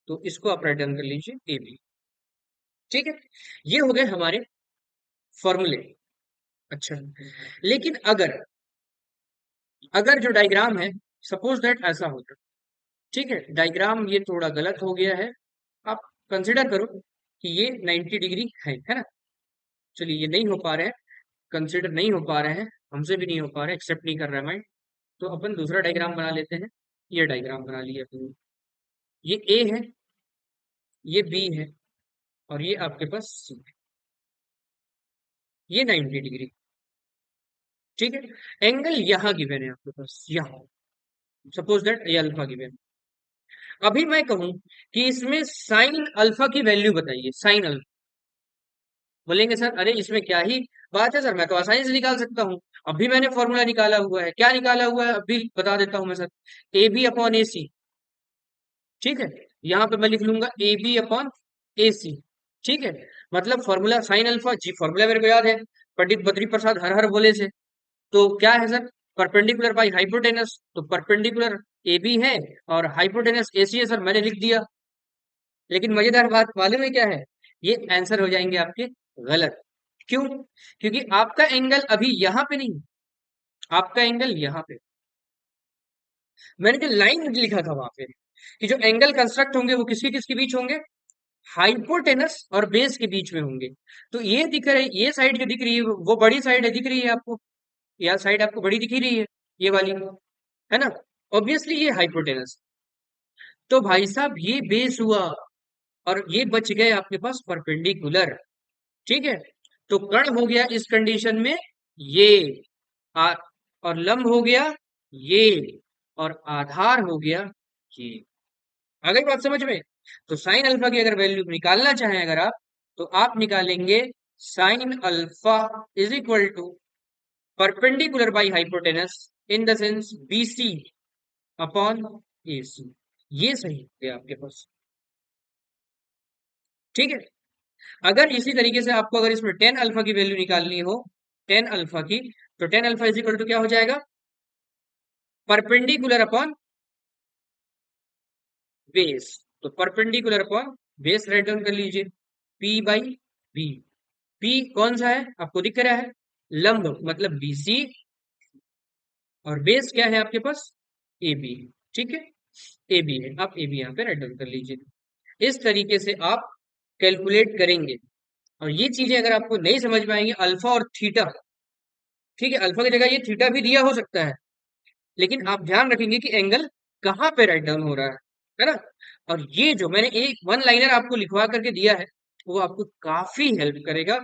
तो इसको आप राइट डाउन कर लीजिए ए बी, ठीक है। ये हो गए हमारे फॉर्मूले। अच्छा, लेकिन अगर, अगर जो डायग्राम है, सपोज दैट ऐसा होता, ठीक है, डायग्राम ये थोड़ा गलत हो गया है, आप कंसिडर करो कि ये 90 डिग्री है ना। चलिए, ये नहीं हो पा रहे हैं, कंसिडर नहीं हो पा रहे हैं, हमसे भी नहीं हो पा रहे, एक्सेप्ट नहीं कर रहा है माइंड, तो अपन दूसरा डायग्राम बना लेते हैं। ये डायग्राम बना लिया अपन, ये ए है, ये बी है, और ये आपके पास सी है, ये 90 डिग्री, ठीक है। एंगल यहाँ गिवन है आपके पास, यहाँ सपोज दैट ये अल्फा गिवन। अभी मैं कहूं कि इसमें साइन अल्फा की वैल्यू बताइए, साइन अल्फा। बोलेंगे सर अरे इसमें क्या ही बात है सर, मैं तो आसानी से निकाल सकता हूँ, अभी मैंने फॉर्मूला निकाला हुआ है। क्या निकाला हुआ है अभी बता देता हूँ मैं sir, A B upon A सी, ठीक है। यहाँ पे मैं लिख लूंगा ए बी अपॉन ए सी, ठीक है। मतलब फॉर्मूला साइन अल्फा, जी फॉर्मूला मेरे को याद है, पंडित बद्री प्रसाद हर हर बोले से। तो क्या है सर? परपेंडिकुलर बाई हाइपोटेनस, तो परपेंडिकुलर ए बी है और हाइपोटेनस ए सी है सर, मैंने लिख दिया। लेकिन मजेदार बात मालूम है क्या है? ये आंसर हो जाएंगे आपके गलत। क्यों? क्योंकि आपका एंगल अभी यहां पे नहीं, आपका एंगल यहाँ पे। मैंने जो लाइन लिखा था वहां पे कि जो एंगल कंस्ट्रक्ट होंगे वो किसके किसके बीच होंगे? हाइपोटेनस और बेस के बीच में होंगे। तो ये दिख रहा है, ये साइड जो दिख रही है वो बड़ी साइड है, दिख रही है आपको? यह साइड आपको बड़ी दिख ही रही है, ये वाली, है ना? ऑब्वियसली ये हाइपोटेनस। तो भाई साहब ये बेस हुआ और ये बच गए आपके पास परपेंडिकुलर। ठीक है, तो कर्ण हो गया इस कंडीशन में ये, आ, और लंब हो गया ये, और आधार हो गया ये। आ गई बात समझ में? तो साइन अल्फा की अगर वैल्यू निकालना चाहें अगर आप, तो आप निकालेंगे sine alpha is equal to perpendicular by hypotenuse in the sense B C upon A C. ये सही है आपके पास। ठीक है, अगर इसी तरीके से आपको अगर इसमें टेन अल्फा की वैल्यू निकालनी हो, टेन अल्फा की, तो tan alpha is equal to क्या हो जाएगा? Perpendicular upon base. तो perpendicular upon base write down कर लीजिए, पी बाई बी। पी कौन सा है आपको दिख रहा है? लंब मतलब बीसी, और बेस क्या है आपके पास? A B. ठीक है, ए बी है, आप ए बी यहाँ पे राइट डाउन कर लीजिए। इस तरीके से आप कैलकुलेट करेंगे। और ये चीजें अगर आपको नहीं समझ में आएंगी, अल्फा और थीटा, ठीक है, अल्फा की जगह ये थीटा भी दिया हो सकता है, लेकिन आप ध्यान रखेंगे कि एंगल कहाँ पे राइट डाउन हो रहा है ना? और ये जो मैंने एक वन लाइनर आपको लिखवा करके दिया है, वो आपको काफी हेल्प करेगा,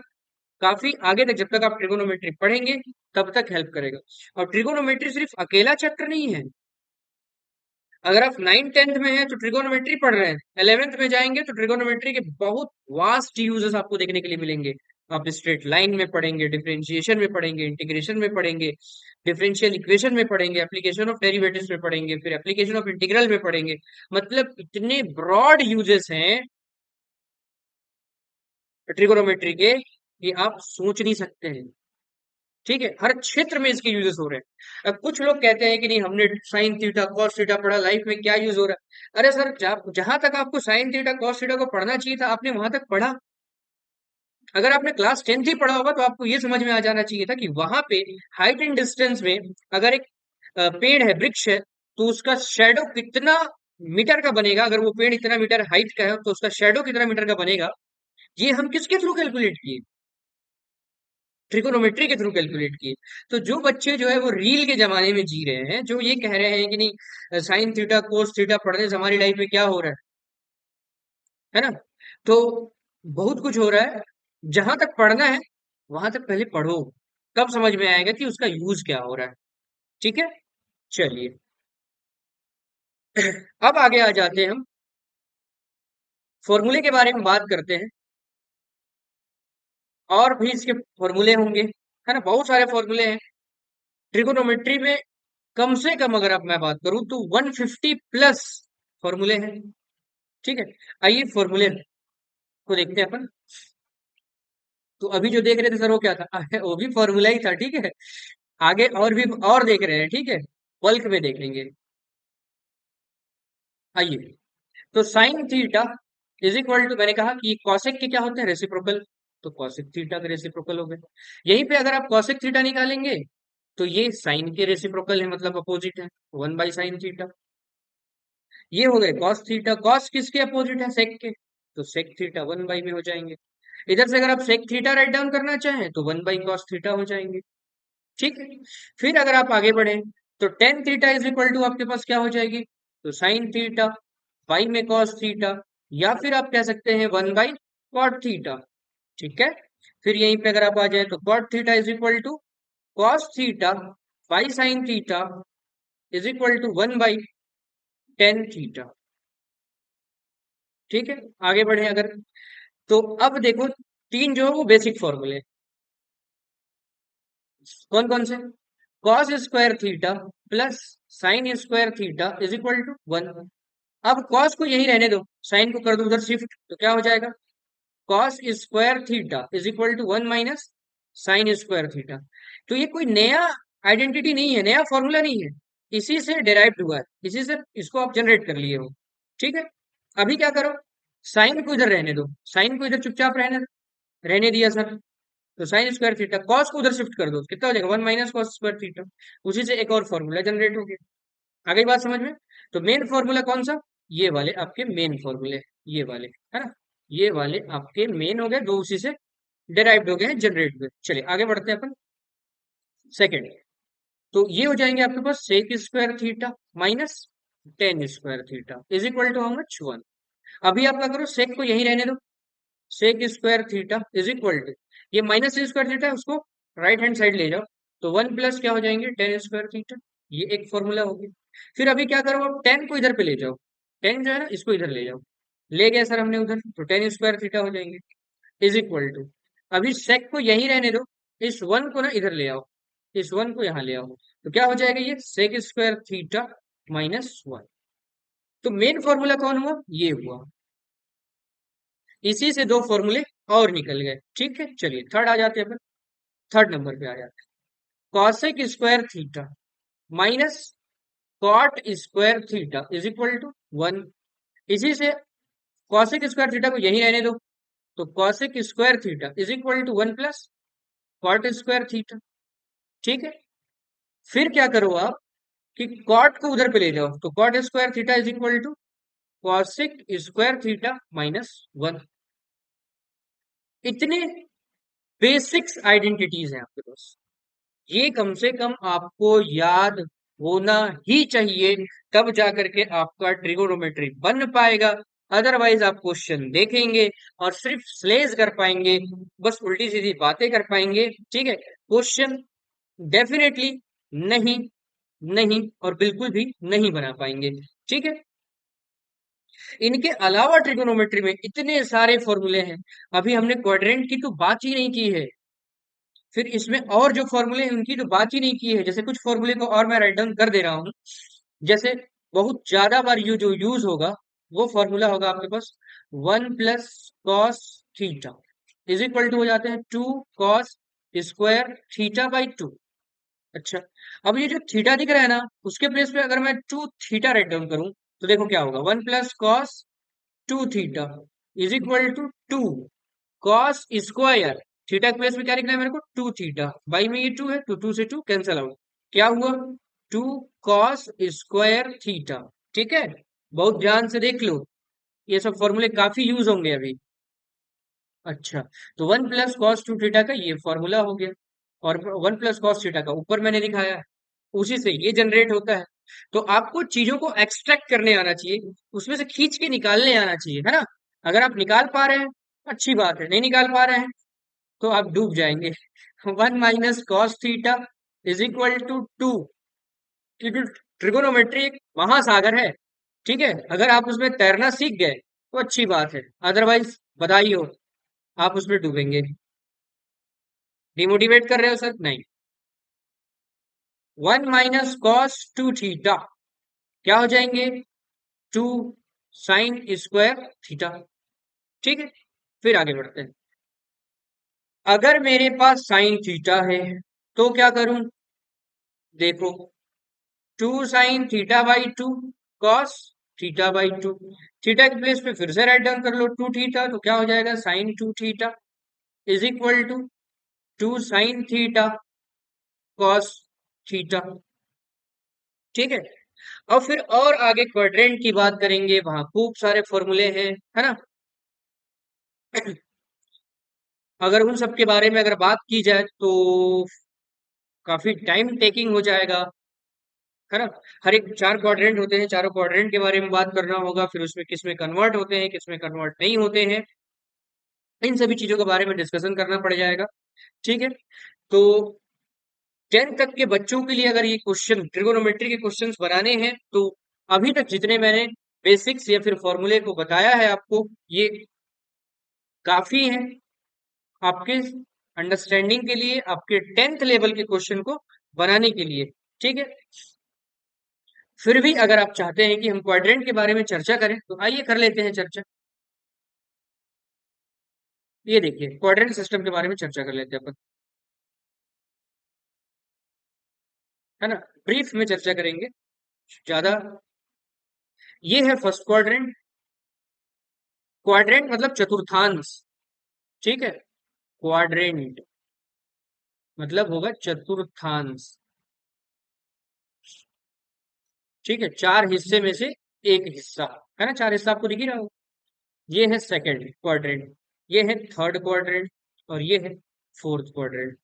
काफी आगे तक, जब तक आप ट्रिगोनोमेट्री पढ़ेंगे तब तक हेल्प करेगा। और ट्रिगोनोमेट्री सिर्फ अकेला चैप्टर नहीं है। अगर आप 9th 10th में हैं तो ट्रिगोनोमेट्री पढ़ रहे हैं, 11th में जाएंगे तो ट्रिगोनोमेट्री के बहुत वास्ट यूजेस आपको देखने के लिए मिलेंगे। आप स्ट्रेट लाइन में पढ़ेंगे, डिफरेंशिएशन में पढ़ेंगे, इंटीग्रेशन में पढ़ेंगे, डिफरेंशियल इक्वेशन में पढ़ेंगे, एप्लीकेशन ऑफ डेरिवेटिव्स में पढ़ेंगे, फिर एप्लीकेशन ऑफ इंटीग्रल में पढ़ेंगे। मतलब इतने ब्रॉड यूजेस हैं ट्रिगोनोमेट्री के कि आप सोच नहीं सकते हैं। ठीक है, हर क्षेत्र में इसके यूजेस हो रहे हैं। अब कुछ लोग कहते हैं कि नहीं हमने साइन थीटा कॉस थीटा पढ़ा, लाइफ में क्या यूज हो रहा है? अरे सर, जहां तक आपको साइन थीटा कॉस थीटा को पढ़ना चाहिए था आपने वहां तक पढ़ा। अगर आपने क्लास 10th ही पढ़ा होगा तो आपको ये समझ में आ जाना चाहिए था कि वहां पे हाइट एंड डिस्टेंस में अगर एक पेड़ है, वृक्ष है, तो उसका शेडो कितना मीटर का बनेगा, अगर वो पेड़ इतना मीटर हाइट का है तो उसका शेडो कितना मीटर का बनेगा, ये हम किसके थ्रू कैलकुलेट किए? ट्रिकोनोमेट्री के थ्रू कैलकुलेट किए। तो जो बच्चे जो है वो रील के जमाने में जी रहे हैं, जो ये कह रहे हैं कि नहीं साइन थीटा कोस थीटा पढ़ने से हमारी लाइफ में क्या हो रहा है ना? तो बहुत कुछ हो रहा है। जहां तक पढ़ना है वहां तक पहले पढ़ो, तब समझ में आएगा कि उसका यूज क्या हो रहा है। ठीक है, चलिए अब आगे आ जाते हैं हम, फॉर्मूले के बारे में बात करते हैं। और भी इसके फॉर्मूले होंगे, है ना, बहुत सारे फॉर्मूले हैं ट्रिगोनोमेट्री में। कम से कम अगर अब मैं बात करूं तो 150 प्लस फॉर्मूले हैं। ठीक है, आइए फॉर्मूले को देखते हैं अपन। तो अभी जो देख रहे थे सर वो क्या था? वो भी फॉर्मूला ही था, ठीक है। आगे और भी और देख रहे हैं, ठीक है, बल्क में देख लेंगे। आइए, तो sine theta is equal to, मैंने कहा कि कॉसेक के क्या होते हैं? रेसिप्रोकल। तो कॉसेक थीटा के रेसिप्रोकल हो गए। यहीं पे अगर आप कॉसेक थीटा निकालेंगे तो ये साइन के रेसिप्रोकल है, मतलब अपोजिट है, 1/sin थीटा। ये हो गए कॉस थीटा, कॉस किसके अपोजिट है? सेक के, तो सेक थीटा 1 बाई में हो जाएंगे। इधर से अगर आप सेक थीटा राइट डाउन करना चाहें तो 1/cos थीटा हो जाएंगे। ठीक है, फिर अगर आप आगे बढ़े तो tan theta is equal to आपके पास क्या हो जाएगी? तो साइन थीटा बाई में कॉस थीटा, या फिर आप कह सकते हैं 1/cot थीटा। ठीक है, फिर यहीं पे अगर आप आ जाए तो cot theta is equal to cos theta by sine theta is equal to 1/tan theta. ठीक है, आगे बढ़े अगर, तो अब देखो तीन जो है वो बेसिक फॉर्मूले कौन कौन से? Cos square theta plus sine square theta is equal to 1। अब कॉस को यही रहने दो, साइन को कर दो उधर शिफ्ट, तो क्या हो जाएगा? Cos square theta is equal to 1 - sine square theta. तो ये कोई नया आइडेंटिटी नहीं है, नया फॉर्मूला नहीं है। इसी से डिराइव्ड हुआ है, इसी से इसको आप जनरेट कर लिए हो। ठीक है, अभी क्या करो, साइन को इधर रहने दो, साइन को इधर चुपचाप रहने दिया सर, तो साइन स्क्वायर थीटा, कॉस को उधर शिफ्ट कर दो, कितना हो जाएगा, 1 - cos स्क्वायर थीटा। उसी से एक और फॉर्मूला जनरेट हो गया। आ गई बात समझ में? तो मेन फॉर्मूला कौन सा, ये वाले आपके मेन फॉर्मूले, ये वाले, है ना, ये वाले आपके मेन हो गए, दो उसी से डिराइव्ड हो गए हैं, जनरेट हुए। चलिए आगे बढ़ते हैं अपन सेकेंड। तो ये हो जाएंगे आपके पास sec square theta minus tan square theta is equal to how much, 1। अभी आप क्या करो, सेक को यही रहने दो, sec square theta is equal to, ये माइनस स्क्वायर थीटा है, उसको राइट हैंड साइड ले जाओ, तो 1 प्लस क्या हो जाएंगे, टेन स्क्वायर थीटा। ये एक फॉर्मूला हो गया। फिर अभी क्या करो, आप टेन को इधर पे ले जाओ, टेन जो है ना इसको इधर ले जाओ, ले गए सर हमने उधर, तो टेन स्क्वायर थीटा हो जाएंगे इज इक्वल टू, अभी सेक को यही रहने दो, इस वन को ना इधर ले आओ, इस वन को यहाँ ले आओ, तो क्या हो जाएगा, ये सेक स्क्वायर थीटा माइनस 1। तो मेन फॉर्मूला कौन हुआ, ये हुआ। इसी से दो फॉर्मूले और निकल गए। ठीक है, चलिए थर्ड आ जाते हैं अपन, थर्ड नंबर पे आ जाते हैं। Cosec square theta minus cot square theta is equal to 1। इसी से कॉसेक स्क्वायर थीटा को यही रहने दो, तो cosec square theta is equal to 1 plus cot square theta. ठीक है, फिर क्या करो आप कि कॉट को उधर पे ले जाओ, तो cot square theta is equal to cosec square theta minus 1। इतने बेसिक्स आइडेंटिटीज हैं आपके पास, ये कम से कम आपको याद होना ही चाहिए, तब जाकर के आपका ट्रिगोनोमेट्री बन पाएगा। अदरवाइज आप क्वेश्चन देखेंगे और सिर्फ स्लेज कर पाएंगे, बस उल्टी सीधी बातें कर पाएंगे। ठीक है, क्वेश्चन डेफिनेटली नहीं, नहीं और बिल्कुल भी नहीं बना पाएंगे। ठीक है, इनके अलावा ट्रिगोनोमेट्री में इतने सारे फॉर्मूले हैं, अभी हमने क्वाड्रेंट की तो बात ही नहीं की है, फिर इसमें और जो फॉर्मूले हैं उनकी तो बात ही नहीं की है। जैसे कुछ फॉर्मूले को और मैं राइट डाउन कर दे रहा हूँ, जैसे बहुत ज्यादा बार जो यूज होगा, वो फॉर्मूला होगा आपके पास 1 + cos theta is equal to हो जाते हैं 2 cos स्क्वायर थीटा/2। अच्छा, अब ये जो थीटा दिख रहा है ना, उसके प्लेस पे अगर मैं 2 थीटा राइट डाउन करूं, तो देखो क्या होगा, 1 + cos 2 theta is equal to 2 cos square theta के प्लेस में क्या लिखना है मेरे को, 2 थीटा, बाई में ये 2 है तो 2 से 2 कैंसिल आउट, क्या हुआ, 2 cos स्क्वायर थीटा। ठीक है, बहुत ध्यान से देख लो, ये सब फॉर्मूले काफी यूज होंगे अभी। अच्छा, तो 1 + cos 2 थीटा का ये फॉर्मूला हो गया, और 1 + cos थीटा का ऊपर मैंने दिखाया है, उसी से ये जनरेट होता है। तो आपको चीजों को एक्सट्रैक्ट करने आना चाहिए, उसमें से खींच के निकालने आना चाहिए, है ना। अगर आप निकाल पा रहे हैं, अच्छी बात है, नहीं निकाल पा रहे हैं तो आप डूब जाएंगे। 1 - cos theta is equal to 2, क्योंकि ट्रिगोनोमेट्री एक महासागर है। ठीक है, अगर आप उसमें तैरना सीख गए तो अच्छी बात है, अदरवाइज बधाई हो, आप उसमें डूबेंगे। डिमोटिवेट कर रहे हो सर, नहीं। 1 - cos 2 थीटा क्या हो जाएंगे, 2 sin स्क्वायर थीटा। ठीक है, फिर आगे बढ़ते हैं। अगर मेरे पास साइन थीटा है तो क्या करूं, देखो, 2 sin θ/2 cos θ/2, थीटा के प्लेस पे फिर से राइट डाउन कर लो 2 थीटा, तो क्या हो जाएगा, sin 2 theta is equal to 2 sin θ cos theta. ठीक है, और फिर और आगे क्वाड्रेंट की बात करेंगे, वहां खूब सारे फॉर्मूले हैं, है ना। अगर उन सब के बारे में अगर बात की जाए तो काफी टाइम टेकिंग हो जाएगा, है ना। हर एक 4 क्वाड्रेंट होते हैं, चारों क्वाड्रेंट के बारे में बात करना होगा, फिर उसमें किस में कन्वर्ट होते हैं, किस में कन्वर्ट नहीं होते हैं, इन सभी चीजों के बारे में डिस्कशन करना पड़ जाएगा। ठीक है, तो 10th तक के बच्चों के लिए अगर ये क्वेश्चन ट्रिगोनोमेट्री के क्वेश्चंस बनाने हैं, तो अभी तक जितने मैंने बेसिक्स या फिर फॉर्मूले को बताया है आपको, ये काफी है आपके अंडरस्टैंडिंग के लिए, आपके 10th लेवल के क्वेश्चन को बनाने के लिए। ठीक है, फिर भी अगर आप चाहते हैं कि हम क्वाड्रेंट के बारे में चर्चा करें, तो आइए कर लेते हैं चर्चा। ये देखिए, क्वाड्रेंट सिस्टम के बारे में चर्चा कर लेते हैं अपन। है ना, ब्रीफ में चर्चा करेंगे ज्यादा। ये है फर्स्ट क्वाड्रेंट। क्वाड्रेंट मतलब चतुर्थांश, ठीक है। क्वाड्रेंट मतलब होगा चतुर्थांश, ठीक है, चार हिस्से में से एक हिस्सा, है ना, चार हिस्सा आपको दिख ही रहा होगा। ये है सेकंड क्वाड्रेंट, ये है थर्ड क्वाड्रेंट, और ये है फोर्थ क्वाड्रेंट।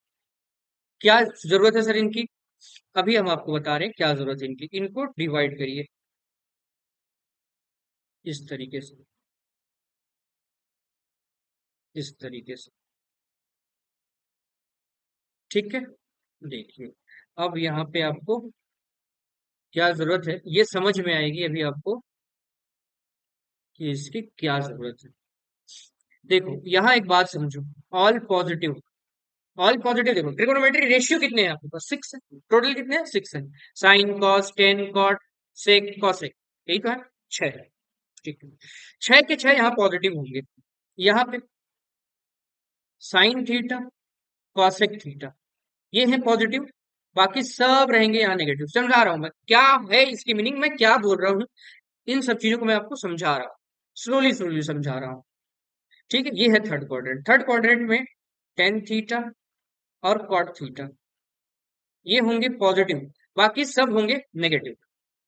क्या जरूरत है सर इनकी? अभी हम आपको बता रहे हैं क्या जरूरत है इनकी। इनको डिवाइड करिए इस तरीके से, इस तरीके से, ठीक है। देखिए, अब यहाँ पे आपको क्या जरूरत है ये समझ में आएगी अभी आपको कि इसकी क्या जरूरत है। देखो यहाँ एक बात समझो, ऑल पॉजिटिव, ऑल पॉजिटिव। देखो ट्रिगोनोमेट्री रेशियो कितने हैं आपके पास? 6 है। टोटल कितने हैं? 6 है। Sine cos tan cot sec cosec, यही तो है, 6 है, ठीक है। 6 के 6 यहाँ पॉजिटिव होंगे। यहाँ पे साइन थीटा कॉसेक थीटा ये है पॉजिटिव, बाकी सब रहेंगे यहाँ नेगेटिव। समझा रहा हूं मैं क्या है इसकी मीनिंग, मैं क्या बोल रहा हूँ, इन सब चीजों को मैं आपको समझा रहा हूँ, स्लोली स्लोली समझा रहा हूँ, ठीक है। ये है थर्ड क्वाड्रेंट। थर्ड क्वाड्रेंट में टेन थीटा और कॉट थीटा ये होंगे पॉजिटिव, बाकी सब होंगे नेगेटिव,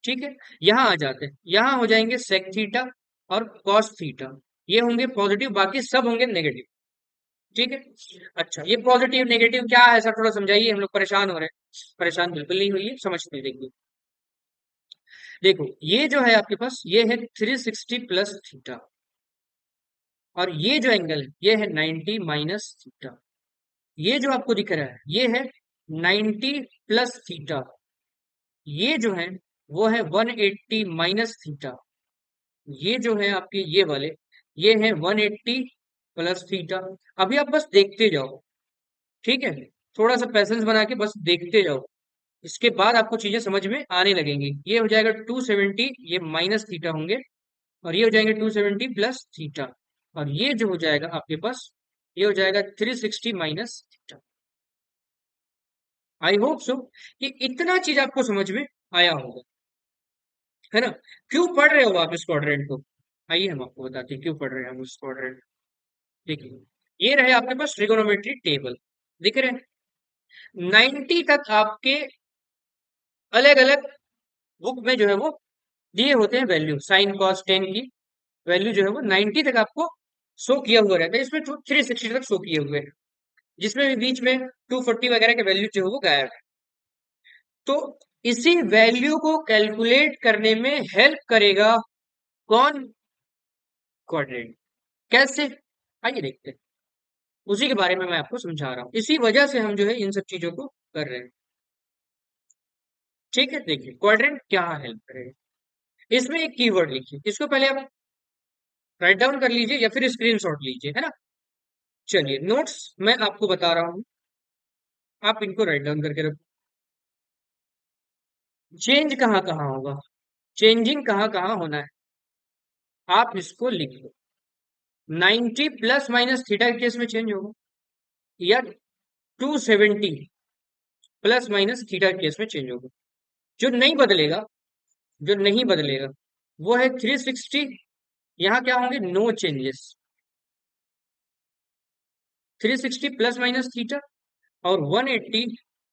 ठीक है। यहाँ आ जाते हैं, यहाँ हो जाएंगे सेक थीटा और कॉस थीटा, ये होंगे पॉजिटिव, बाकी सब होंगे नेगेटिव, ठीक है। अच्छा, ये पॉजिटिव नेगेटिव क्या है सर, थोड़ा समझाइए, हम लोग परेशान हो रहे हैं। परेशान बिल्कुल नहीं होइए, समझते हैं, देखिए। देखो ये जो है आपके पास, ये है 360 प्लस थीटा, और ये जो एंगल है ये है 90 माइनस थीटा। ये जो आपको दिख रहा है ये है 90 प्लस थीटा, ये जो है वो है 180 माइनस थीटा। ये जो है आपके ये वाले, ये है 180 प्लस थीटा। अभी आप बस देखते जाओ, ठीक है, थोड़ा सा पैसेंस बना के बस देखते जाओ, इसके बाद आपको चीजें समझ में आने लगेंगी। ये हो जाएगा 270, ये माइनस थीटा होंगे, और ये हो जाएंगे 270 प्लस थीटा, और ये जो हो जाएगा आपके पास, ये हो जाएगा 360 minus theta. I hope so कि इतना चीज आपको समझ में आया होगा, है ना। क्यों पढ़ रहे हो आप इस क्वाड्रेंट को? आइए हम आपको बताते हैं क्यों पढ़ रहे हैं हम इस क्वाड्रेंट। देखिए, ये रहे आपके पास ट्रिगोनोमेट्री टेबल, दिख रहे हैं 90 तक आपके अलग अलग बुक में जो है वो दिए होते हैं वैल्यू, साइन कॉस टेन की वैल्यू जो है वो 90 तक आपको शो किया हुआ रहता है, इसमें 360 तक शो किए हुए हैं, जिसमें भी बीच में 240 वगैरह के वैल्यू जो है वो गायब है। तो इसी वैल्यू को कैलकुलेट करने में हेल्प करेगा कौन? क्वाड्रेंट। कैसे? आइए देखते हैं, उसी के बारे में मैं आपको समझा रहा हूँ, इसी वजह से हम जो है इन सब चीजों को कर रहे हैं, ठीक है। देखिए क्वाड्रेंट क्या हेल्प करेगा, इसमें एक कीवर्ड लिखिए, इसको पहले आप राइट डाउन कर लीजिए या फिर स्क्रीनशॉट लीजिए, है ना। चलिए नोट्स मैं आपको बता रहा हूँ, आप इनको राइट डाउन करके रखो। चेंज कहाँ कहाँ होगा, चेंजिंग कहाँ कहाँ होना है, आप इसको लिख लो। 90 प्लस माइनस थीटा के केस में चेंज होगा, या 270 प्लस माइनस थीटा के केस में चेंज होगा। जो नहीं बदलेगा, जो नहीं बदलेगा वो है 360, यहाँ क्या होंगे, no changes. 360 plus minus theta और 180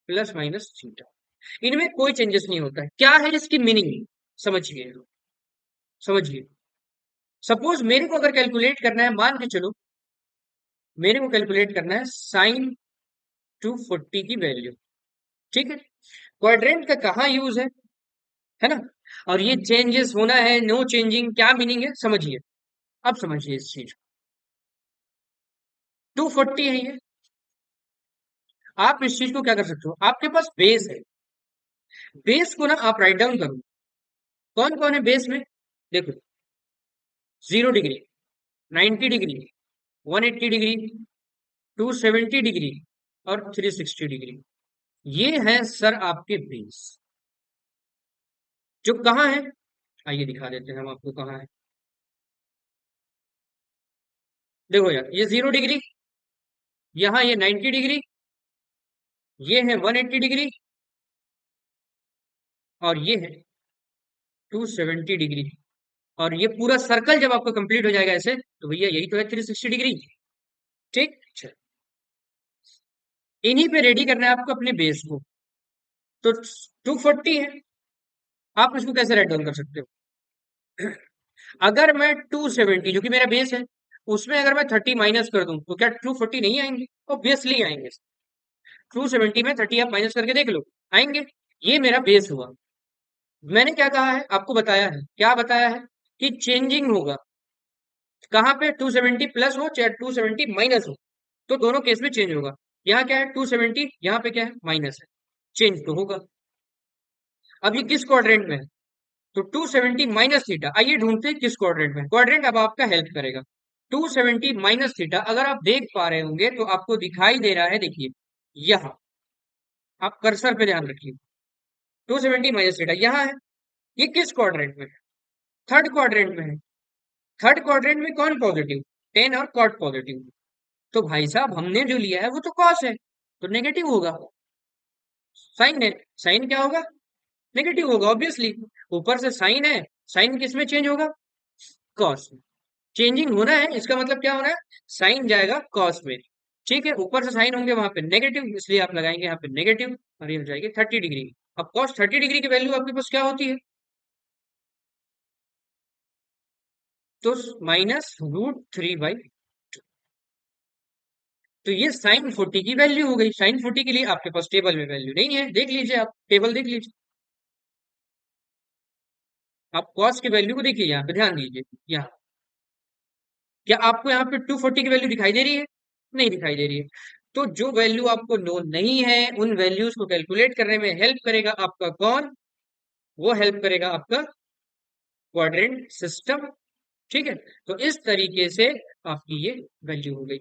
प्लस माइनस थीटा, इनमें कोई चेंजेस नहीं होता है। क्या है इसकी मीनिंग, समझिए, समझिए। सपोज मेरे को अगर कैलकुलेट करना है, मान के चलो मेरे को कैलकुलेट करना है साइन 240 की वैल्यू, ठीक है। क्वाड्रेंट का कहाँ यूज है ना, और ये चेंजेस होना है, नो चेंजिंग, क्या मीनिंग है समझिए। अब समझिए इस चीज, 240 है ये, आप इस चीज को क्या कर सकते हो, आपके पास बेस है, बेस को ना आप राइट डाउन करो। कौन कौन है बेस में? देखो, 0 डिग्री, 90 डिग्री, 180 डिग्री, 270 डिग्री और 360 डिग्री, ये है सर आपके बेस, जो कहाँ है, आइए दिखा देते हैं हम आपको कहाँ है। देखो यार, ये 0 डिग्री, यहाँ ये 90 डिग्री, ये है 180 डिग्री, और ये है 270 डिग्री। और ये पूरा सर्कल जब आपका कंप्लीट हो जाएगा ऐसे, तो भैया यही तो है 360 डिग्री। ठीक, चलो, इन्हीं पे रेडी करना है आपको अपने बेस को। तो 240 है, आप इसको कैसे राइट डाउन कर सकते हो? अगर मैं 270 जो कि मेरा बेस है, उसमें अगर मैं 30 माइनस कर दूं तो क्या 240 नहीं आएंगे? ऑब्वियसली आएंगे। 270 में 30 आप माइनस करके देख लो, आएंगे। ये मेरा बेस हुआ। मैंने क्या कहा है, आपको बताया है, क्या बताया है कि चेंजिंग होगा कहाँ पे, 270 प्लस हो चाहे 270 माइनस हो, तो दोनों केस में चेंज होगा। यहाँ क्या है 270, यहाँ पे क्या है माइनस है, चेंज तो होगा। अब ये किस क्वाड्रेंट में है? तो 270 माइनस थीटा, आइए ढूंढते हैं किस क्वाड्रेंट में। क्वाड्रेंट अब आपका हेल्प करेगा। 270 माइनस थीटा अगर आप देख पा रहे होंगे तो आपको दिखाई दे रहा है, देखिए यहाँ, आप कर्सर पे ध्यान रखिए। 270 माइनस थीटा यहाँ है। ये किस क्वाड्रेंट में है? थर्ड क्वाड्रेंट में है। थर्ड क्वाड्रेंट में कौन पॉजिटिव? टेन और कॉट पॉजिटिव। तो भाई साहब हमने जो लिया है वो तो कॉस है, तो नेगेटिव होगा। साइन है, साइन क्या होगा? नेगेटिव होगा ऑब्वियसली। ऊपर से साइन है, साइन किस में चेंज होगा? कॉस में। चेंजिंग होना है, इसका मतलब क्या होना है? साइन जाएगा कॉस में। ठीक है, ऊपर से साइन होंगे वहां पे नेगेटिव, इसलिए आप लगाएंगे यहाँ पे नेगेटिव, और ये हो जाएगी 30 डिग्री। अब कॉस 30 डिग्री की वैल्यू आपके पास क्या होती है? तो -√3/2। तो ये साइन 40 की वैल्यू हो गई। साइन 40 के लिए आपके पास टेबल में वैल्यू नहीं है, देख लीजिए, आप टेबल देख लीजिए। आप कॉस की वैल्यू को देखिए, यहाँ पे ध्यान दीजिए। यहाँ क्या आपको यहाँ पे 240 की वैल्यू दिखाई दे रही है? नहीं दिखाई दे रही है। तो जो वैल्यू आपको नोन नहीं है, उन वैल्यूज को कैलकुलेट करने में हेल्प करेगा आपका कौन? वो हेल्प करेगा आपका क्वाड्रेंट सिस्टम। ठीक है, तो इस तरीके से आपकी ये वैल्यू हो गई।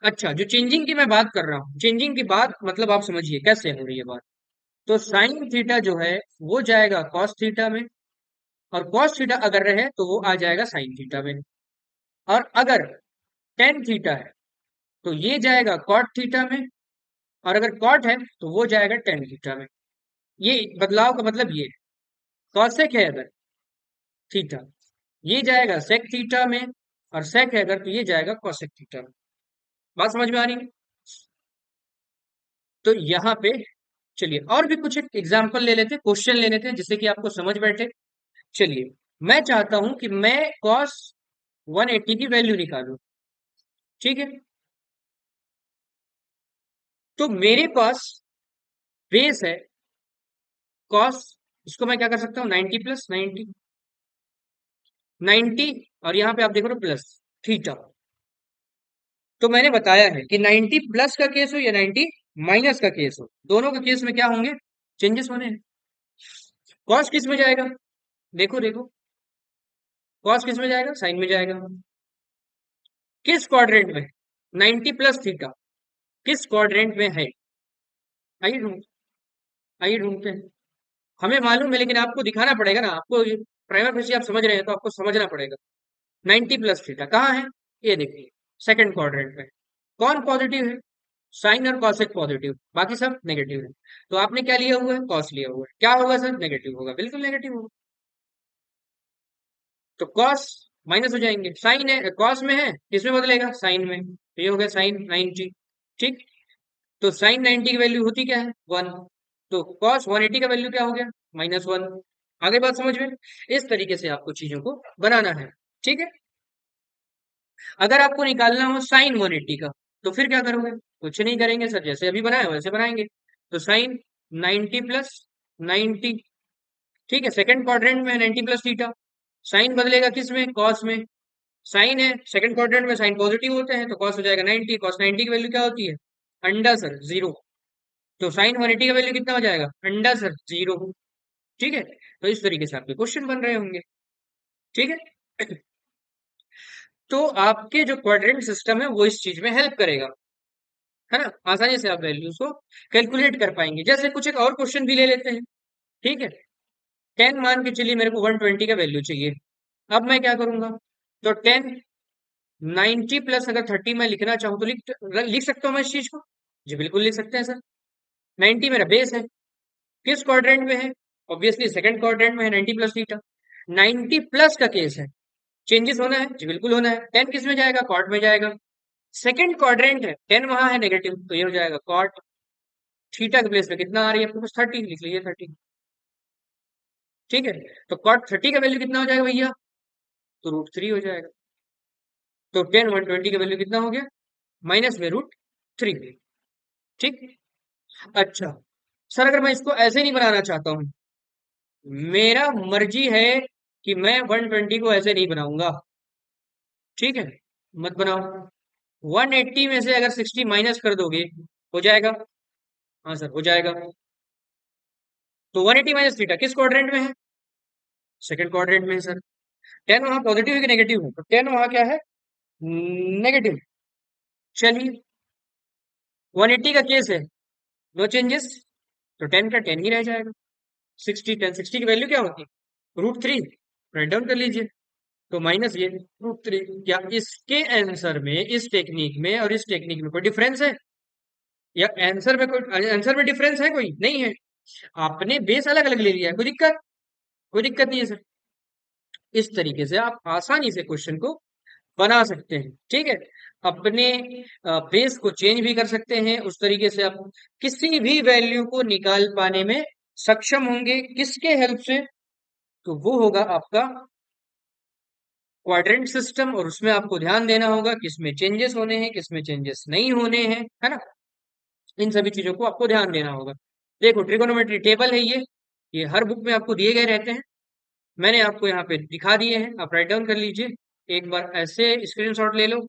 अच्छा, जो चेंजिंग की मैं बात कर रहा हूँ, चेंजिंग की बात मतलब आप समझिए कैसे हो रही है बात। तो साइन थीटा जो है वो जाएगा कॉस थीटा में, और कॉस थीटा अगर रहे तो वो आ जाएगा साइन थीटा में। और अगर टेन थीटा है तो ये जाएगा कॉट थीटा में, और अगर कॉट है तो वो जाएगा टेन थीटा में। ये बदलाव का मतलब ये है। कॉसेक है अगर थीटा, ये जाएगा सेक थीटा में, और सेक है अगर तो ये जाएगा कॉसेक थीटा में। बात समझ में आ रही है? तो यहाँ पे चलिए और भी कुछ एक एग्जाम्पल ले लेते हैं, क्वेश्चन ले लेते हैं, जिससे कि आपको समझ बैठे। चलिए, मैं चाहता हूं कि मैं कॉस 180 की वैल्यू निकालूं। ठीक है, तो मेरे पास बेस है कॉस, इसको मैं क्या कर सकता हूँ 90 प्लस 90, 90, और यहाँ पे आप देख रहे हो प्लस थीटा। तो मैंने बताया है कि 90 प्लस का केस हो या 90 माइनस का केस हो, दोनों के केस में क्या होंगे? चेंजेस होने हैं। कॉस किस में जाएगा? देखो देखो, कॉस किस में जाएगा? साइन में जाएगा। किस क्वाड्रेंट में? 90 प्लस थीटा किस क्वाड्रेंट में है? आइए ढूंढ, आइए ढूंढते हैं। हमें मालूम है, लेकिन आपको दिखाना पड़ेगा ना, आपको प्राइमरी फेसी आप समझ रहे हैं तो आपको समझना पड़ेगा। 90 प्लस थीटा कहाँ है? ये देखिए, सेकंड क्वाड्रेंट में। कौन पॉजिटिव है? साइन और कॉसेक पॉजिटिव, बाकी सब नेगेटिव है। तो आपने क्या लिया हुआ है? कॉस लिया हुआ है। क्या होगा सर? नेगेटिव होगा, बिल्कुल नेगेटिव होगा। तो कॉस माइनस हो जाएंगे। साइन है, कॉस में है, किसमें बदलेगा? साइन में। तो ये हो गया साइन 90। ठीक, तो साइन 90 की वैल्यू होती क्या है? 1। तो कॉस 180 का वैल्यू क्या हो गया? -1। आगे बात समझ में? इस तरीके से आपको चीजों को बनाना है। ठीक है, अगर आपको निकालना हो साइन 180 का, तो फिर क्या करोगे? कुछ नहीं करेंगे सर, जैसे अभी बनाया वैसे बनाएंगे। तो साइन 90 प्लस 90। ठीक है, सेकंड क्वाड्रेंट में 90 प्लस थीटा, साइन बदलेगा किस में? कॉस में। साइन है, सेकंड क्वाड्रेंट में साइन पॉजिटिव होते हैं, तो कॉस हो जाएगा 90। कॉस 90 की वैल्यू क्या होती है? अंडा सर जीरो। तो साइन 180 का वैल्यू कितना हो जाएगा? अंडा सर जीरो। ठीक है, तो इस तरीके से आपके क्वेश्चन बन रहे होंगे। ठीक है, तो आपके जो क्वाड्रेंट सिस्टम है वो इस चीज में हेल्प करेगा, है ना? आसानी से आप वैल्यूज को कैलकुलेट कर पाएंगे। जैसे कुछ एक और क्वेश्चन भी ले लेते हैं। ठीक है, 10 मान के चलिए मेरे को 120 का वैल्यू चाहिए। अब मैं क्या करूंगा? तो 10, 90 प्लस अगर 30 मैं लिखना चाहूँ तो लिख लिख सकता हूँ मैं इस चीज को? जी बिल्कुल लिख सकते हैं सर। 90 मेरा बेस है, किस क्वाड्रेंट में है? ऑब्वियसली सेकंड क्वाड्रेंट में है, 90 प्लस थीटा। 90 प्लस का केस है, चेंजेस होना है जी, बिल्कुल होना है। 10 किस में जाएगा? कॉट में जाएगा। सेकंड क्वाड्रेंट है, 10 वहां है नेगेटिव, तो ये हो जाएगा कॉट। थीटा के प्लेस में कितना आ रही है आपके पास? 30, लिख लीजिए 30। ठीक है, तो कॉट 30 का वैल्यू कितना हो जाएगा भैया? तो √3 हो जाएगा। तो 10 120 का वैल्यू कितना हो गया? माइनस में √3। ठीक। अच्छा सर, अगर मैं इसको ऐसे नहीं बनाना चाहता हूं, मेरा मर्जी है कि मैं 120 को ऐसे नहीं बनाऊंगा, ठीक है, मत बनाओ। 180 में से अगर 60 माइनस कर दोगे, हो जाएगा? हाँ सर, हो जाएगा। तो 180 माइनस थीटा किस क्वाड्रेंट में है? सेकंड क्वाड्रेंट में है सर। 10 वहां पॉजिटिव है कि नेगेटिव है? तो 10 वहां क्या है? नेगेटिव। चलिए, 180 का केस है, नो चेंजेस, तो 10 का 10 ही रह जाएगा। 60 की वैल्यू क्या होगी? √3। राइट डाउन कर लीजिए। तो माइनस ये √3। क्या इसके आंसर में, इस टेक्निक में और इस टेक्निक में कोई डिफरेंस है? या आंसर में डिफरेंस है? कोई नहीं है। आपने बेस अलग अलग ले लिया है, कोई दिक्कत? कोई दिक्कत नहीं है सर। इस तरीके से आप आसानी से क्वेश्चन को बना सकते हैं, ठीक है। अपने बेस को चेंज भी कर सकते हैं, उस तरीके से आप किसी भी वैल्यू को निकाल पाने में सक्षम होंगे। किसके हेल्प से? तो वो होगा आपका क्वाड्रेंट सिस्टम, और उसमें आपको ध्यान देना होगा किसमें चेंजेस होने हैं, किसमें चेंजेस नहीं होने हैं, है ना। इन सभी चीजों को आपको ध्यान देना होगा। देखो, ट्रिगोनोमेट्री टेबल है ये हर बुक में आपको दिए गए रहते हैं। मैंने आपको यहाँ पे दिखा दिए हैं, आप राइट डाउन कर लीजिए। एक बार ऐसे स्क्रीनशॉट ले लो,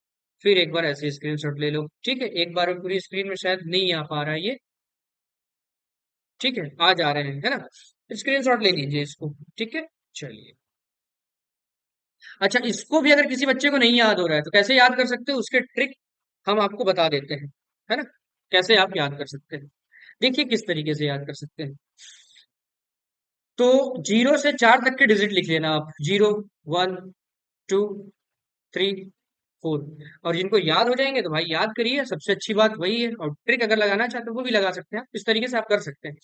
फिर एक बार ऐसे स्क्रीनशॉट ले लो, ठीक है। एक बार में पूरी स्क्रीन में शायद नहीं आ पा रहा है ये, ठीक है, आ जा रहे हैं, है ना। स्क्रीनशॉट ले लीजिए इसको, ठीक है। चलिए, अच्छा, इसको भी अगर किसी बच्चे को नहीं याद हो रहा है तो कैसे याद कर सकते हो, उसके ट्रिक हम आपको बता देते हैं, है ना। कैसे आप याद कर सकते हैं, देखिए किस तरीके से याद कर सकते हैं। तो 0 से 4 तक के डिजिट लिख लेना आप, 0 1 2 3 4। और जिनको याद हो जाएंगे तो भाई याद करिए, सबसे अच्छी बात वही है। और ट्रिक अगर लगाना चाहते हो वो भी लगा सकते हैं, इस तरीके से आप कर सकते हैं।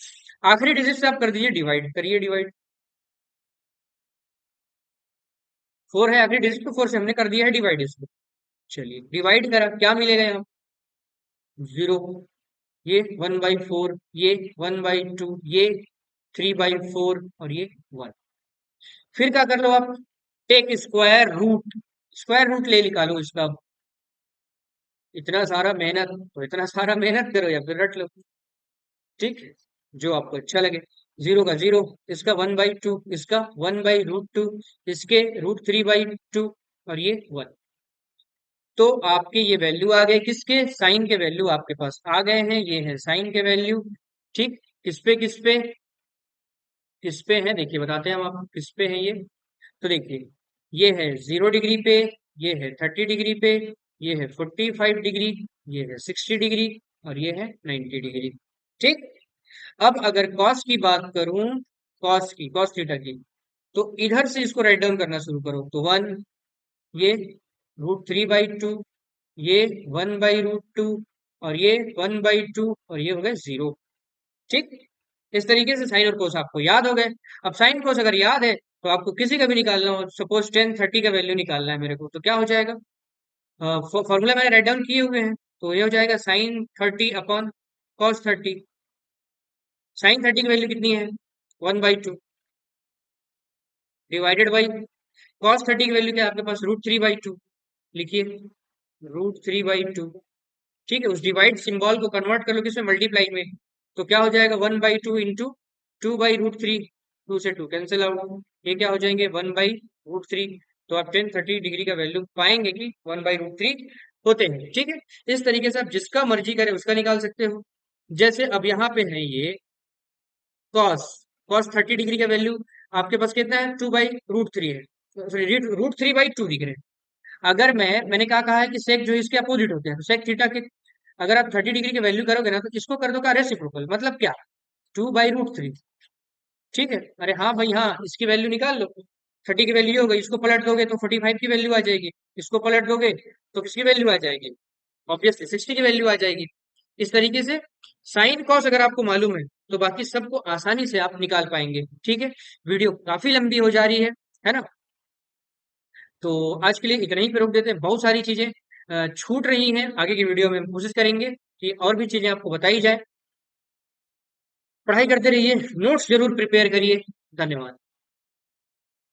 आखिरी डिजिट से आप कर दीजिए डिवाइड, करिए डिवाइड। 4 है आखिरी डिजिट, तो 4 से हमने कर दिया है डिवाइड इसको। चलिए, डिवाइड करा, क्या मिलेगा यहाँ? 0। ये 1/4, ये 1/2, ये 3/4 और ये 1। फिर क्या कर लो आप? Take square root, square root ले निकालो इसका। इतना सारा मेहनत, तो इतना सारा मेहनत करो या फिर रट लो, ठीक है, जो आपको अच्छा लगे। 0 का 0, इसका 1/2, इसका 1/√2, इसके √3/2 और ये 1। तो आपके ये वैल्यू आ गए, किसके? साइन के वैल्यू आपके पास आ गए हैं, ये है साइन के वैल्यू। ठीक, किस पे किस पे किस पे है, देखिए बताते हैं हम आपको किस पे है ये। तो देखिए, ये है 0 डिग्री पे, ये है 30 डिग्री पे, ये है 45 डिग्री, ये है 60 डिग्री और ये है 90 डिग्री। ठीक। अब अगर कॉस की बात करूं, कॉस थीटा की, तो इधर से इसको राइट डाउन करना शुरू करो, तो 1, ये √3/2, ये 1/√2 और ये 1/2 और ये हो गए 0। ठीक। इस तरीके से साइन और कोस आपको याद हो गए। अब साइन कोस अगर याद है तो आपको किसी का भी निकालना हो, सपोज 10 30 का वैल्यू निकालना है मेरे को, तो क्या हो जाएगा? फॉर्मूला मैंने राइट डाउन किए हुए हैं, तो ये हो जाएगा sin 30 अपॉन cos 30। sin 30 की वैल्यू कितनी है? 1/2 डिवाइडेड बाई cos 30 की वैल्यू क्या है आपके पास? √3/2। लिखिए, √3/2। ठीक है, उस डिवाइड सिंबल को कन्वर्ट कर लो किसमें? मल्टीप्लाई में। तो क्या हो जाएगा? 1/2 इंटू 2/√3। 2 से 2 कैंसिल आउट, ये क्या हो जाएंगे? 1/√3। तो आप 10 30 डिग्री का वैल्यू पाएंगे कि 1/√3 होते हैं। ठीक है, इस तरीके से आप जिसका मर्जी करे उसका निकाल सकते हो। जैसे अब यहाँ पे है ये कॉस कॉस 30 डिग्री का वैल्यू आपके पास कितना है? 2/√3 है, सॉरी √3/2 दिख रहे हैं। अगर मैंने कहा है कि सेक जो है इसके अपोजिट होते हैं, तो सेक थीटा के अगर आप 30 डिग्री की वैल्यू करोगे ना, तो इसको कर दो का रेसिप्रोकल, मतलब क्या? 2/√3। ठीक है, अरे हाँ भाई हाँ, इसकी वैल्यू निकाल लो। 30 की वैल्यू हो गई, इसको पलट दोगे तो 45 की वैल्यू आ जाएगी, इसको पलट दोगे तो किसकी वैल्यू आ जाएगी? ऑब्वियसली 60 की वैल्यू आ जाएगी। इस तरीके से साइन कॉस अगर आपको मालूम है तो बाकी सबको आसानी से आप निकाल पाएंगे। ठीक है, वीडियो काफी लंबी हो जा रही है ना। तो आज के लिए इतना ही पे रोक देते हैं। बहुत सारी चीजें छूट रही हैं, आगे की वीडियो में हम कोशिश करेंगे कि और भी चीजें आपको बताई जाए। पढ़ाई करते रहिए, नोट्स जरूर प्रिपेयर करिए। धन्यवाद।